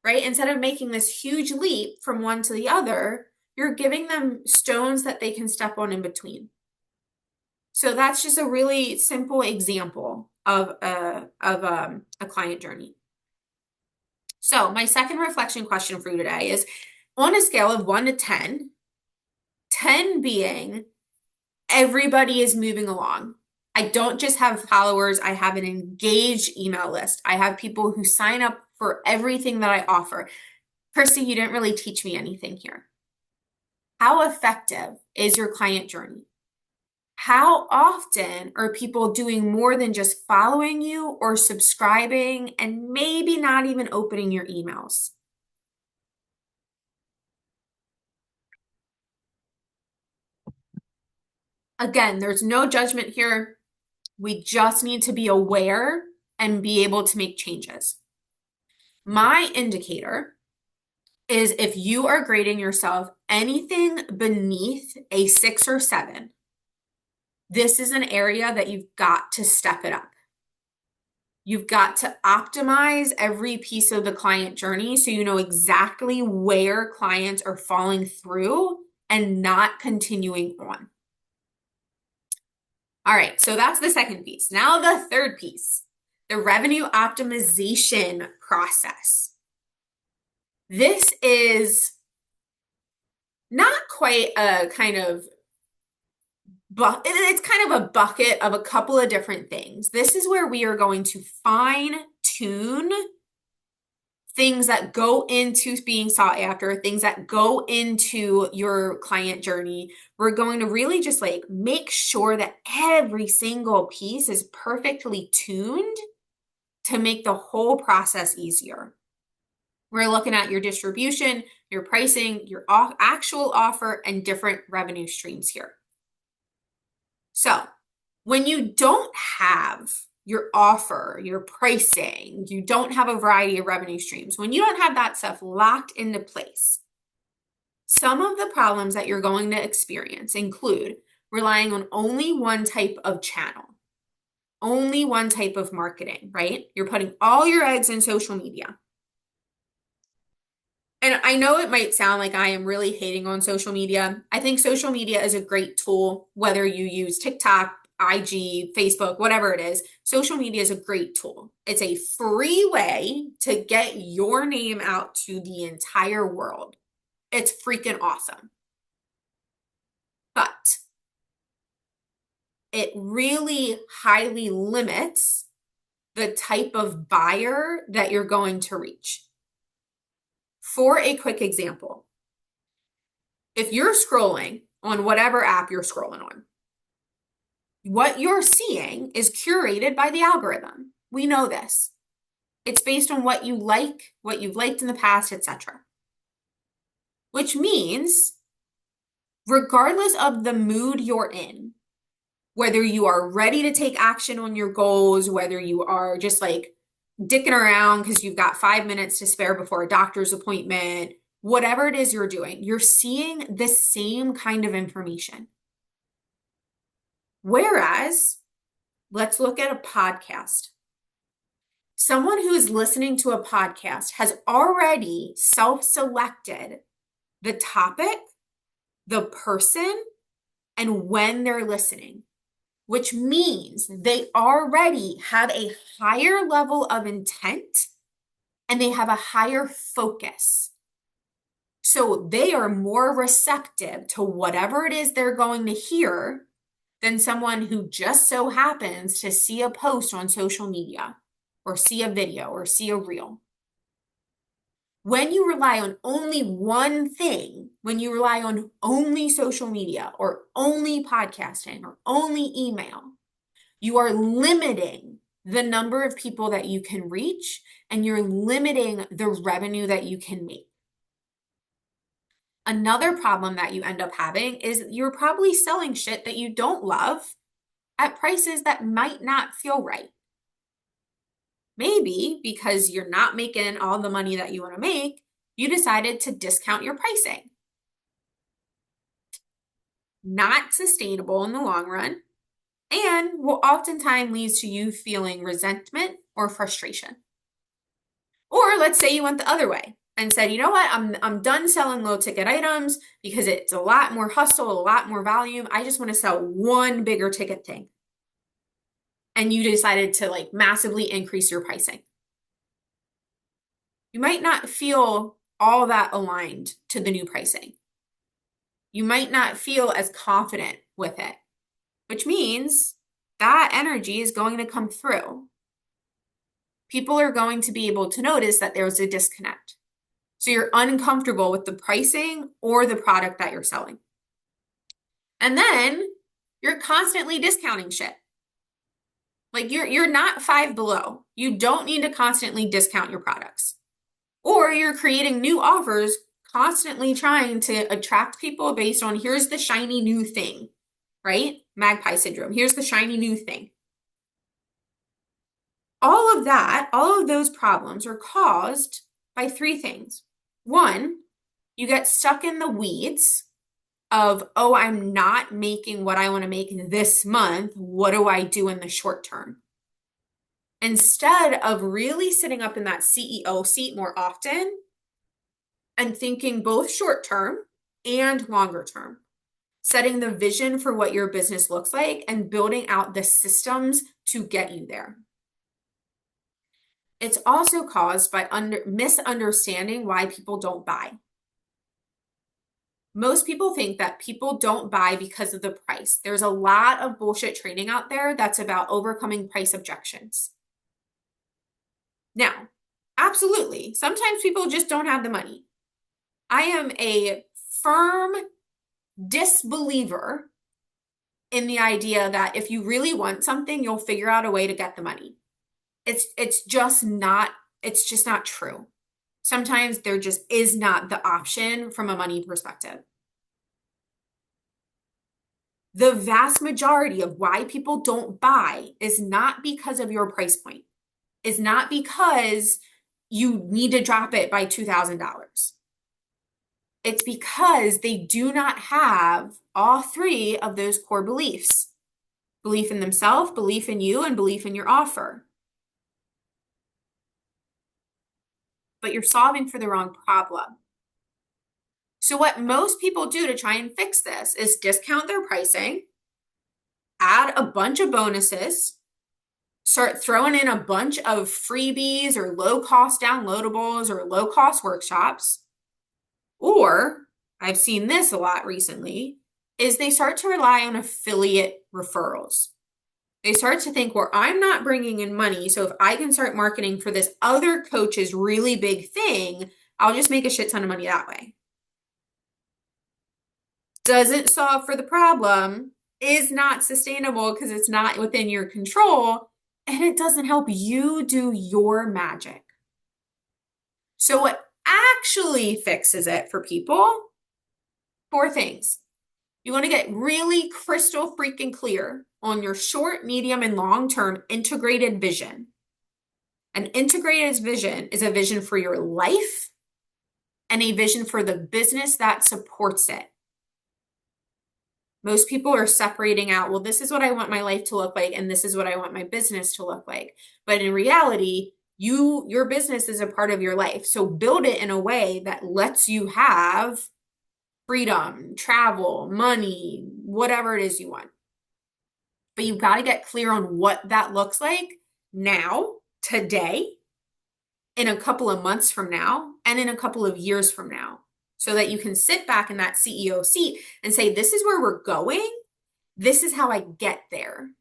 right? Instead of making this huge leap from one to the other, you're giving them stones that they can step on in between. So that's just a really simple example of a client journey. So my second reflection question for you today is, on a scale of 1 to 10, 10 being everybody is moving along. I don't just have followers, I have an engaged email list. I have people who sign up for everything that I offer. Christy, you didn't really teach me anything here. How effective is your client journey? How often are people doing more than just following you or subscribing and maybe not even opening your emails? Again, there's no judgment here. We just need to be aware and be able to make changes. My indicator is if you are grading yourself anything beneath a 6 or 7, this is an area that you've got to step it up. You've got to optimize every piece of the client journey so you know exactly where clients are falling through and not continuing on. All right, so that's the second piece. Now the third piece, the revenue optimization process. This is not quite a kind of it's kind of a bucket of a couple of different things. This is where we are going to fine tune things that go into being sought after, things that go into your client journey. We're going to really just like make sure that every single piece is perfectly tuned to make the whole process easier. We're looking at your distribution, your pricing, your actual offer, and different revenue streams here. So when you don't have your offer, your pricing, you don't have a variety of revenue streams, when you don't have that stuff locked into place, some of the problems that you're going to experience include relying on only one type of channel, only one type of marketing, right? You're putting all your eggs in social media. And I know it might sound like I am really hating on social media. I think social media is a great tool, whether you use TikTok, IG, Facebook, whatever it is. Social media is a great tool. It's a free way to get your name out to the entire world. It's freaking awesome. But it really highly limits the type of buyer that you're going to reach. For a quick example, if you're scrolling on whatever app you're scrolling on, what you're seeing is curated by the algorithm. We know this. It's based on what you like, what you've liked in the past, etc. Which means, regardless of the mood you're in, whether you are ready to take action on your goals, whether you are just like dicking around because you've got 5 minutes to spare before a doctor's appointment, whatever it is you're doing, you're seeing the same kind of information. Whereas, let's look at a podcast. Someone who is listening to a podcast has already self-selected the topic, the person, and when they're listening, which means they already have a higher level of intent and they have a higher focus. So they are more receptive to whatever it is they're going to hear than someone who just so happens to see a post on social media or see a video or see a reel. When you rely on only one thing, when you rely on only social media or only podcasting or only email, you are limiting the number of people that you can reach and you're limiting the revenue that you can make. Another problem that you end up having is you're probably selling shit that you don't love at prices that might not feel right. Maybe because you're not making all the money that you want to make, you decided to discount your pricing. Not sustainable in the long run, and will oftentimes lead to you feeling resentment or frustration. Or let's say you went the other way and said, you know what, I'm done selling low ticket items because it's a lot more hustle, a lot more volume. I just want to sell one bigger ticket thing. And you decided to like massively increase your pricing. You might not feel all that aligned to the new pricing. You might not feel as confident with it, which means that energy is going to come through. People are going to be able to notice that there's a disconnect. So you're uncomfortable with the pricing or the product that you're selling. And then you're constantly discounting shit. Like you're not Five Below. You don't need to constantly discount your products. Or you're creating new offers, constantly trying to attract people based on here's the shiny new thing, right? Magpie syndrome. Here's the shiny new thing. All of that, all of those problems are caused by three things. One, you get stuck in the weeds of, oh, I'm not making what I want to make this month. What do I do in the short term? Instead of really sitting up in that CEO seat more often and thinking both short term and longer term, setting the vision for what your business looks like and building out the systems to get you there. It's also caused by misunderstanding why people don't buy. Most people think that people don't buy because of the price. There's a lot of bullshit training out there that's about overcoming price objections. Now, absolutely, sometimes people just don't have the money. I am a firm disbeliever in the idea that if you really want something, you'll figure out a way to get the money. It's just not true. Sometimes there just is not the option from a money perspective. The vast majority of why people don't buy is not because of your price point. It's not because you need to drop it by $2,000. It's because they do not have all three of those core beliefs: belief in themselves, belief in you, and belief in your offer. But you're solving for the wrong problem. So what most people do to try and fix this is discount their pricing, add a bunch of bonuses, start throwing in a bunch of freebies or low-cost downloadables or low-cost workshops. Or, I've seen this a lot recently, is they start to rely on affiliate referrals. They start to think, well, I'm not bringing in money, so if I can start marketing for this other coach's really big thing, I'll just make a shit ton of money that way. Doesn't solve for the problem, is not sustainable because it's not within your control, and it doesn't help you do your magic. So what actually fixes it for people? Four things. You want to get really crystal freaking clear on your short, medium, and long-term integrated vision. An integrated vision is a vision for your life and a vision for the business that supports it. Most people are separating out, well, this is what I want my life to look like, and this is what I want my business to look like. But in reality, your business is a part of your life. So build it in a way that lets you have freedom, travel, money, whatever it is you want. But you've got to get clear on what that looks like now, today, in a couple of months from now, and in a couple of years from now, so that you can sit back in that CEO seat and say, this is where we're going. This is how I get there.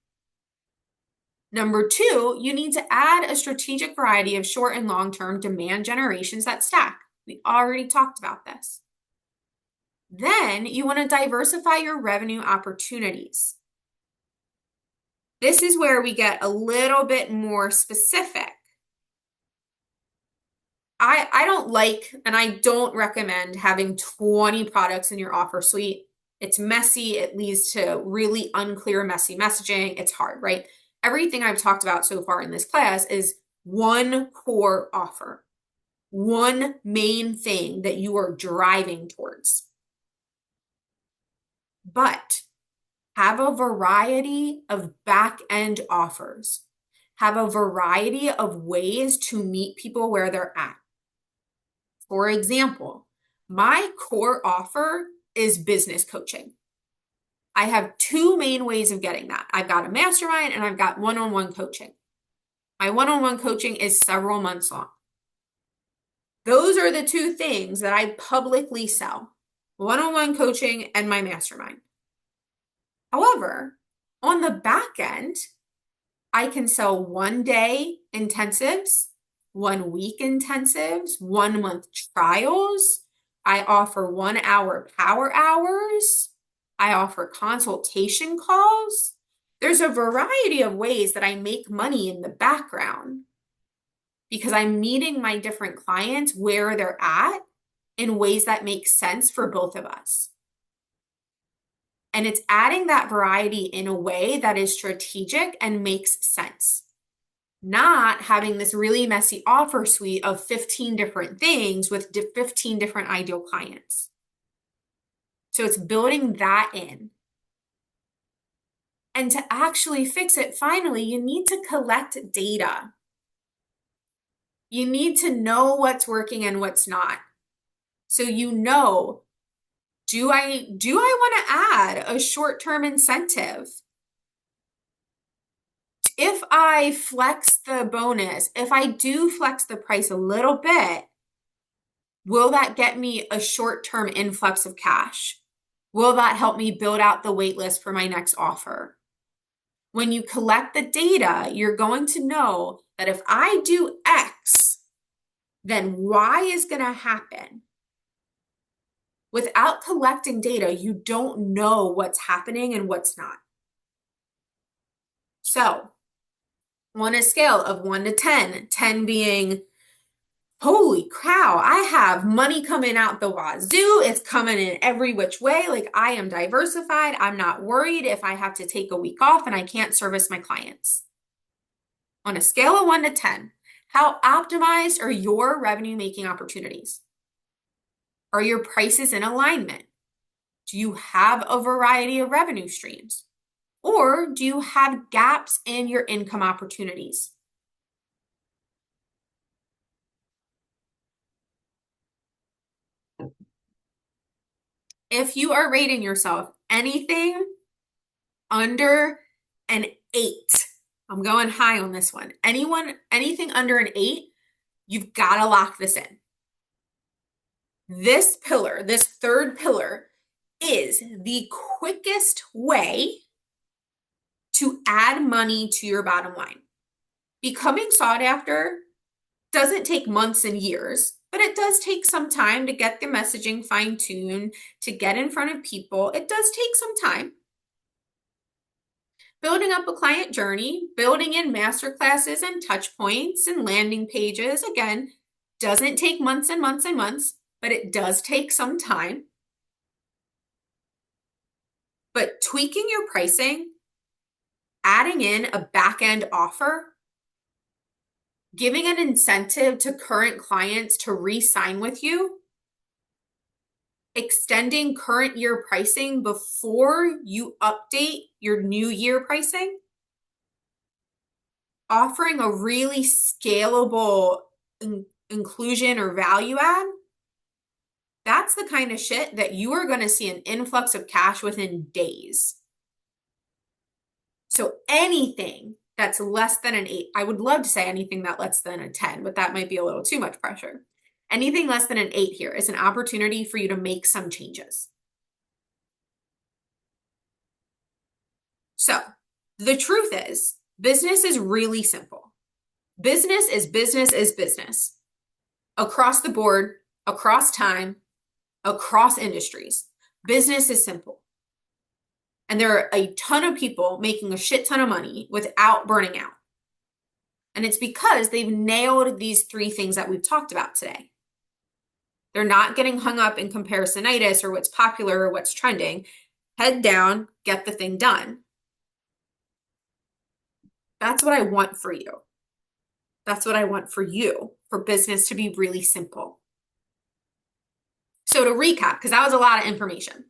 Number two, you need to add a strategic variety of short and long-term demand generations that stack. We already talked about this. Then you want to diversify your revenue opportunities. This is where we get a little bit more specific. I don't like, and I don't recommend having 20 products in your offer suite. It's messy. It leads to really unclear, messy messaging. It's hard, right? Everything I've talked about so far in this class is one core offer, one main thing that you are driving towards. But have a variety of back-end offers. Have a variety of ways to meet people where they're at. For example, my core offer is business coaching. I have two main ways of getting that. I've got a mastermind and I've got one-on-one coaching. My one-on-one coaching is several months long. Those are the two things that I publicly sell: one-on-one coaching and my mastermind. However, on the back end, I can sell 1-day intensives, 1-week intensives, 1-month trials. I offer 1-hour power hours. I offer consultation calls. There's a variety of ways that I make money in the background because I'm meeting my different clients where they're at in ways that make sense for both of us. And it's adding that variety in a way that is strategic and makes sense. not having this really messy offer suite of 15 different things with 15 different ideal clients. So it's building that in. And to actually fix it, finally, you need to collect data. You need to know what's working and what's not. So you know, do I want to add a short-term incentive? If I flex the bonus, if I do flex the price a little bit, will that get me a short-term influx of cash? Will that help me build out the wait list for my next offer? When you collect the data, you're going to know that if I do X, then Y is going to happen. Without collecting data, you don't know what's happening and what's not. So, on a scale of 1 to 10, 10 being, holy cow, I have money coming out the wazoo. It's coming in every which way. Like, I am diversified. I'm not worried if I have to take a week off and I can't service my clients. On a scale of 1 to 10, how optimized are your revenue making opportunities? Are your prices in alignment? Do you have a variety of revenue streams? Or do you have gaps in your income opportunities? If you are rating yourself anything under an 8, I'm going high on this one. Anything under an 8, you've got to lock this in. This pillar, this third pillar, is the quickest way to add money to your bottom line. Becoming sought after doesn't take months and years, but it does take some time to get the messaging fine-tuned, to get in front of people. It does take some time. Building up a client journey, building in masterclasses and touch points and landing pages, again, doesn't take months and months and months, but it does take some time. But tweaking your pricing, adding in a back-end offer, giving an incentive to current clients to re-sign with you, extending current year pricing before you update your new year pricing, offering a really scalable inclusion or value add, that's the kind of shit that you are going to see an influx of cash within days. So anything that's less than an 8, I would love to say anything that less than a 10, but that might be a little too much pressure. Anything less than an 8 here is an opportunity for you to make some changes. So the truth is, business is really simple. Business is business across the board, across time, across industries. Business is simple. And there are a ton of people making a shit ton of money without burning out. And it's because they've nailed these 3 things that we've talked about today. They're not getting hung up in comparisonitis or what's popular or what's trending. Head down, get the thing done. That's what I want for you. That's what I want for you, for business to be really simple. So to recap, because that was a lot of information.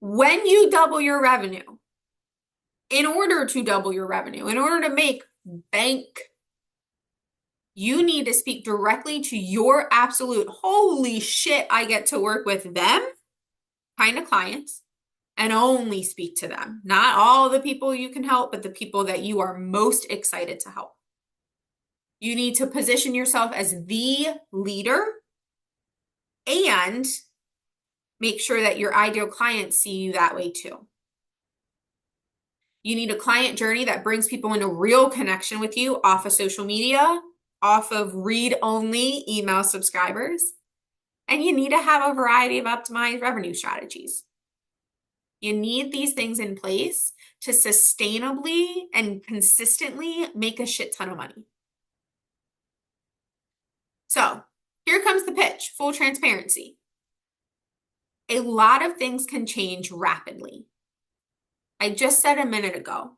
When you double your revenue, in order to double your revenue, in order to make bank, you need to speak directly to your absolute, holy shit, I get to work with them kind of clients, and only speak to them. Not all the people you can help, but the people that you are most excited to help. You need to position yourself as the leader and make sure that your ideal clients see you that way too. You need a client journey that brings people into real connection with you off of social media, off of read-only email subscribers, and you need to have a variety of optimized revenue strategies. You need these things in place to sustainably and consistently make a shit ton of money. So here comes the pitch, full transparency. A lot of things can change rapidly. I just said a minute ago,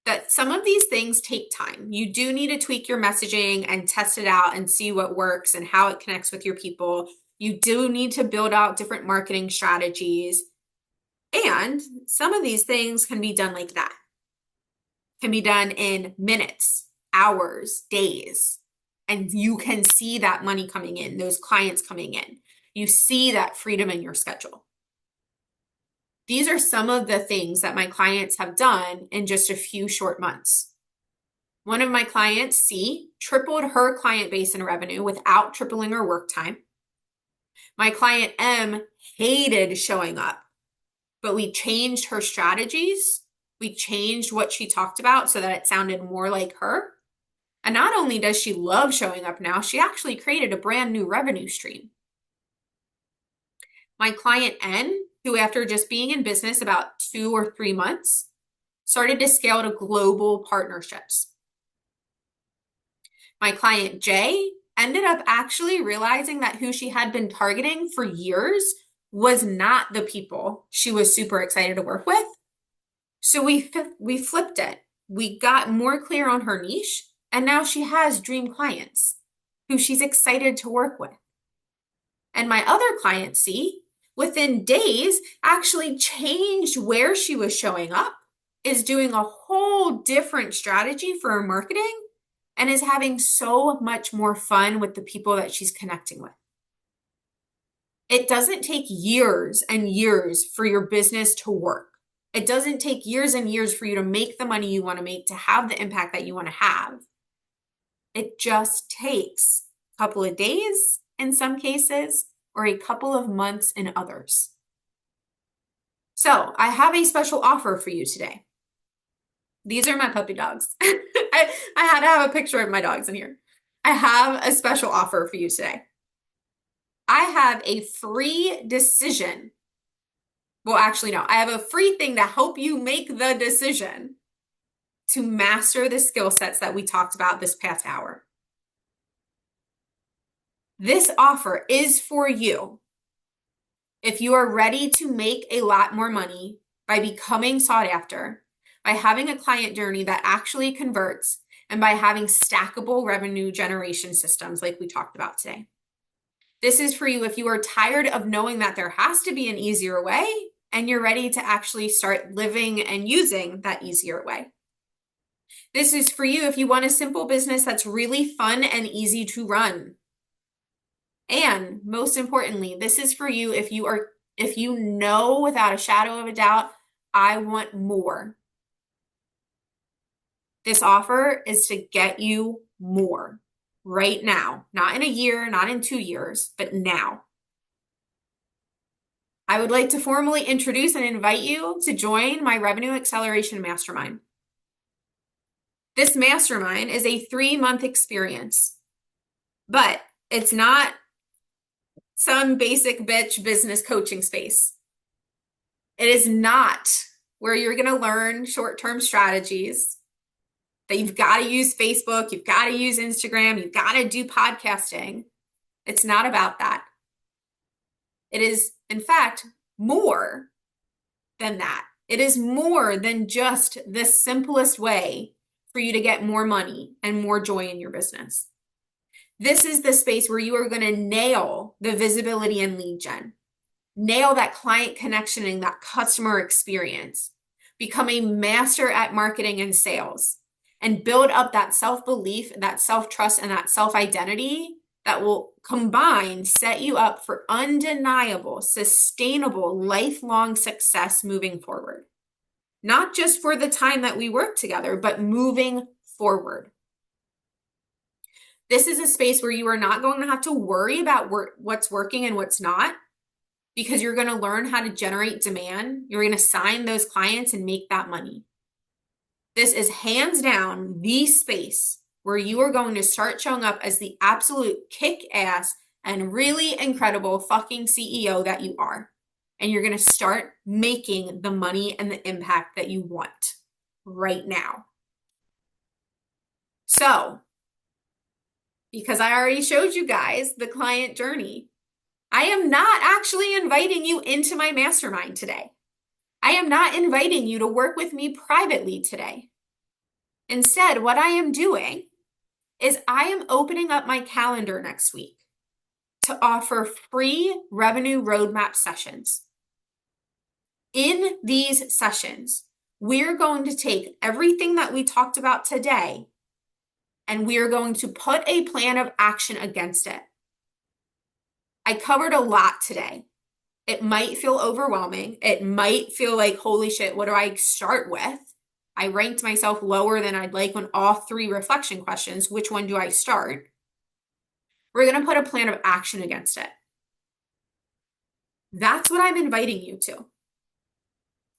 that some of these things take time. You do need to tweak your messaging and test it out and see what works and how it connects with your people. You do need to build out different marketing strategies. And some of these things can be done like that. Can be done in minutes, hours, days. And you can see that money coming in, those clients coming in. You see that freedom in your schedule. These are some of the things that my clients have done in just a few short months. One of my clients, C, tripled her client base and revenue without tripling her work time. My client M hated showing up, but we changed her strategies. We changed what she talked about so that it sounded more like her. And not only does she love showing up now, she actually created a brand new revenue stream. My client N, who after just being in business about 2 or 3 months, started to scale to global partnerships. My client J ended up actually realizing that who she had been targeting for years was not the people she was super excited to work with. So we flipped it. We got more clear on her niche, and now she has dream clients who she's excited to work with. And my other client C, within days, actually changed where she was showing up, is doing a whole different strategy for her marketing, and is having so much more fun with the people that she's connecting with. It doesn't take years and years for your business to work. It doesn't take years and years for you to make the money you want to make, to have the impact that you want to have. It just takes a couple of days in some cases, or a couple of months in others. So I have a special offer for you today. These are my puppy dogs. I had to have a picture of my dogs in here. I have a special offer for you today. I have a free decision. Well, actually, no. I have a free thing to help you make the decision to master the skill sets that we talked about this past hour. This offer is for you if you are ready to make a lot more money by becoming sought after, by having a client journey that actually converts, and by having stackable revenue generation systems like we talked about today. This is for you if you are tired of knowing that there has to be an easier way, and you're ready to actually start living and using that easier way. This is for you if you want a simple business that's really fun and easy to run. And most importantly, this is for you if you know without a shadow of a doubt, I want more. This offer is to get you more right now, not in a year, not in 2 years, but now. I would like to formally introduce and invite you to join my Revenue Acceleration Mastermind. This mastermind is a 3-month experience, but it's not some basic bitch business coaching space. It is not where you're going to learn short-term strategies that you've got to use Facebook, you've got to use Instagram, you've got to do podcasting. It's not about that. It is, in fact, more than that. It is more than just the simplest way for you to get more money and more joy in your business. This is the space where you are going to nail the visibility and lead gen, nail that client connection and that customer experience, become a master at marketing and sales, and build up that self-belief, that self-trust, and that self-identity that will combine set you up for undeniable, sustainable, lifelong success moving forward. Not just for the time that we work together, but moving forward. This is a space where you are not going to have to worry about what's working and what's not, because you're going to learn how to generate demand. You're going to sign those clients and make that money. This is hands down the space where you are going to start showing up as the absolute kick-ass and really incredible fucking CEO that you are. And you're going to start making the money and the impact that you want right now. So, because I already showed you guys the client journey, I am not actually inviting you into my mastermind today. I am not inviting you to work with me privately today. Instead, what I am doing is I am opening up my calendar next week to offer free revenue roadmap sessions. In these sessions, we're going to take everything that we talked about today and we are going to put a plan of action against it. I covered a lot today. It might feel overwhelming. It might feel like, holy shit, what do I start with? I ranked myself lower than I'd like on all 3 reflection questions. Which one do I start? We're going to put a plan of action against it. That's what I'm inviting you to.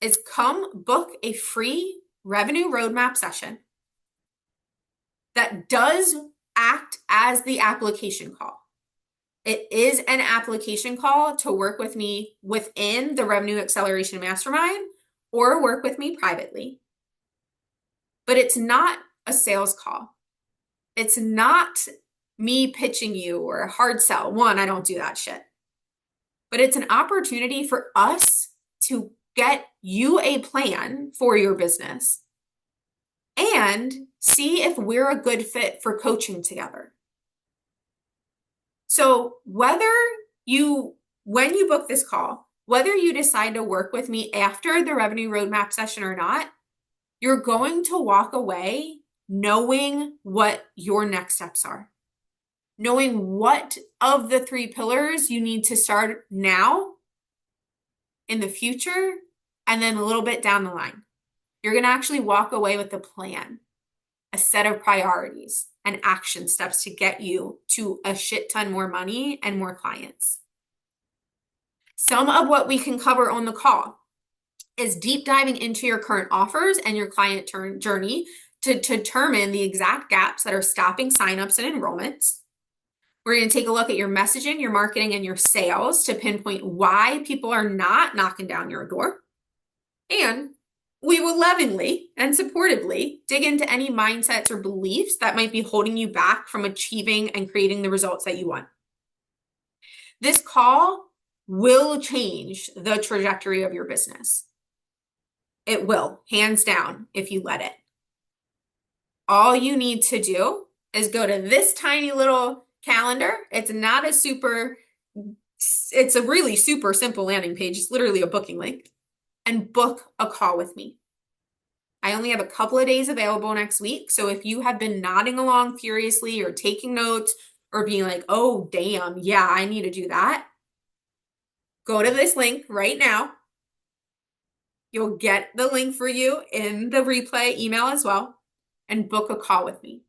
Is come book a free revenue roadmap session that does act as the application call. It is an application call to work with me within the Revenue Acceleration Mastermind or work with me privately. But it's not a sales call. It's not me pitching you or a hard sell. One, I don't do that shit. But it's an opportunity for us to get you a plan for your business and see if we're a good fit for coaching together. So when you book this call, whether you decide to work with me after the revenue roadmap session or not, you're going to walk away knowing what your next steps are, knowing what of the 3 pillars you need to start now, in the future, and then a little bit down the line. You're going to actually walk away with a plan, a set of priorities and action steps to get you to a shit ton more money and more clients. Some of what we can cover on the call is deep diving into your current offers and your client journey to determine the exact gaps that are stopping signups and enrollments. We're going to take a look at your messaging, your marketing, and your sales to pinpoint why people are not knocking down your door. And we will lovingly and supportively dig into any mindsets or beliefs that might be holding you back from achieving and creating the results that you want. This call will change the trajectory of your business. It will, hands down, if you let it. All you need to do is go to this tiny little calendar. It's a really super simple landing page. It's literally a booking link, and book a call with me. I only have a couple of days available next week. So if you have been nodding along furiously or taking notes or being like, oh, damn, yeah, I need to do that, go to this link right now. You'll get the link for you in the replay email as well, and book a call with me.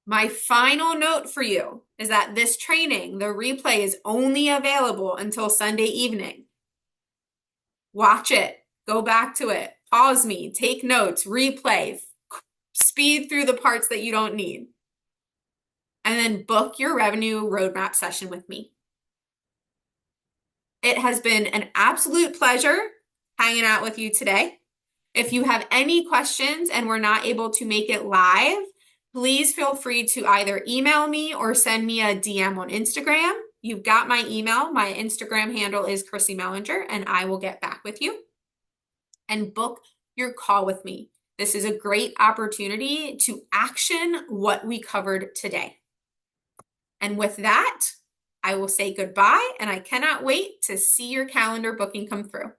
My final note for you is that this training, the replay, is only available until Sunday evening. Watch it, go back to it, pause me, take notes, replay, speed through the parts that you don't need, and then book your revenue roadmap session with me. It has been an absolute pleasure hanging out with you today. If you have any questions and we're not able to make it live, please feel free to either email me or send me a DM on Instagram. You've got my email. My Instagram handle is Chrissy Mellinger, and I will get back with you. And book your call with me. This is a great opportunity to action what we covered today. And with that, I will say goodbye, and I cannot wait to see your calendar booking come through.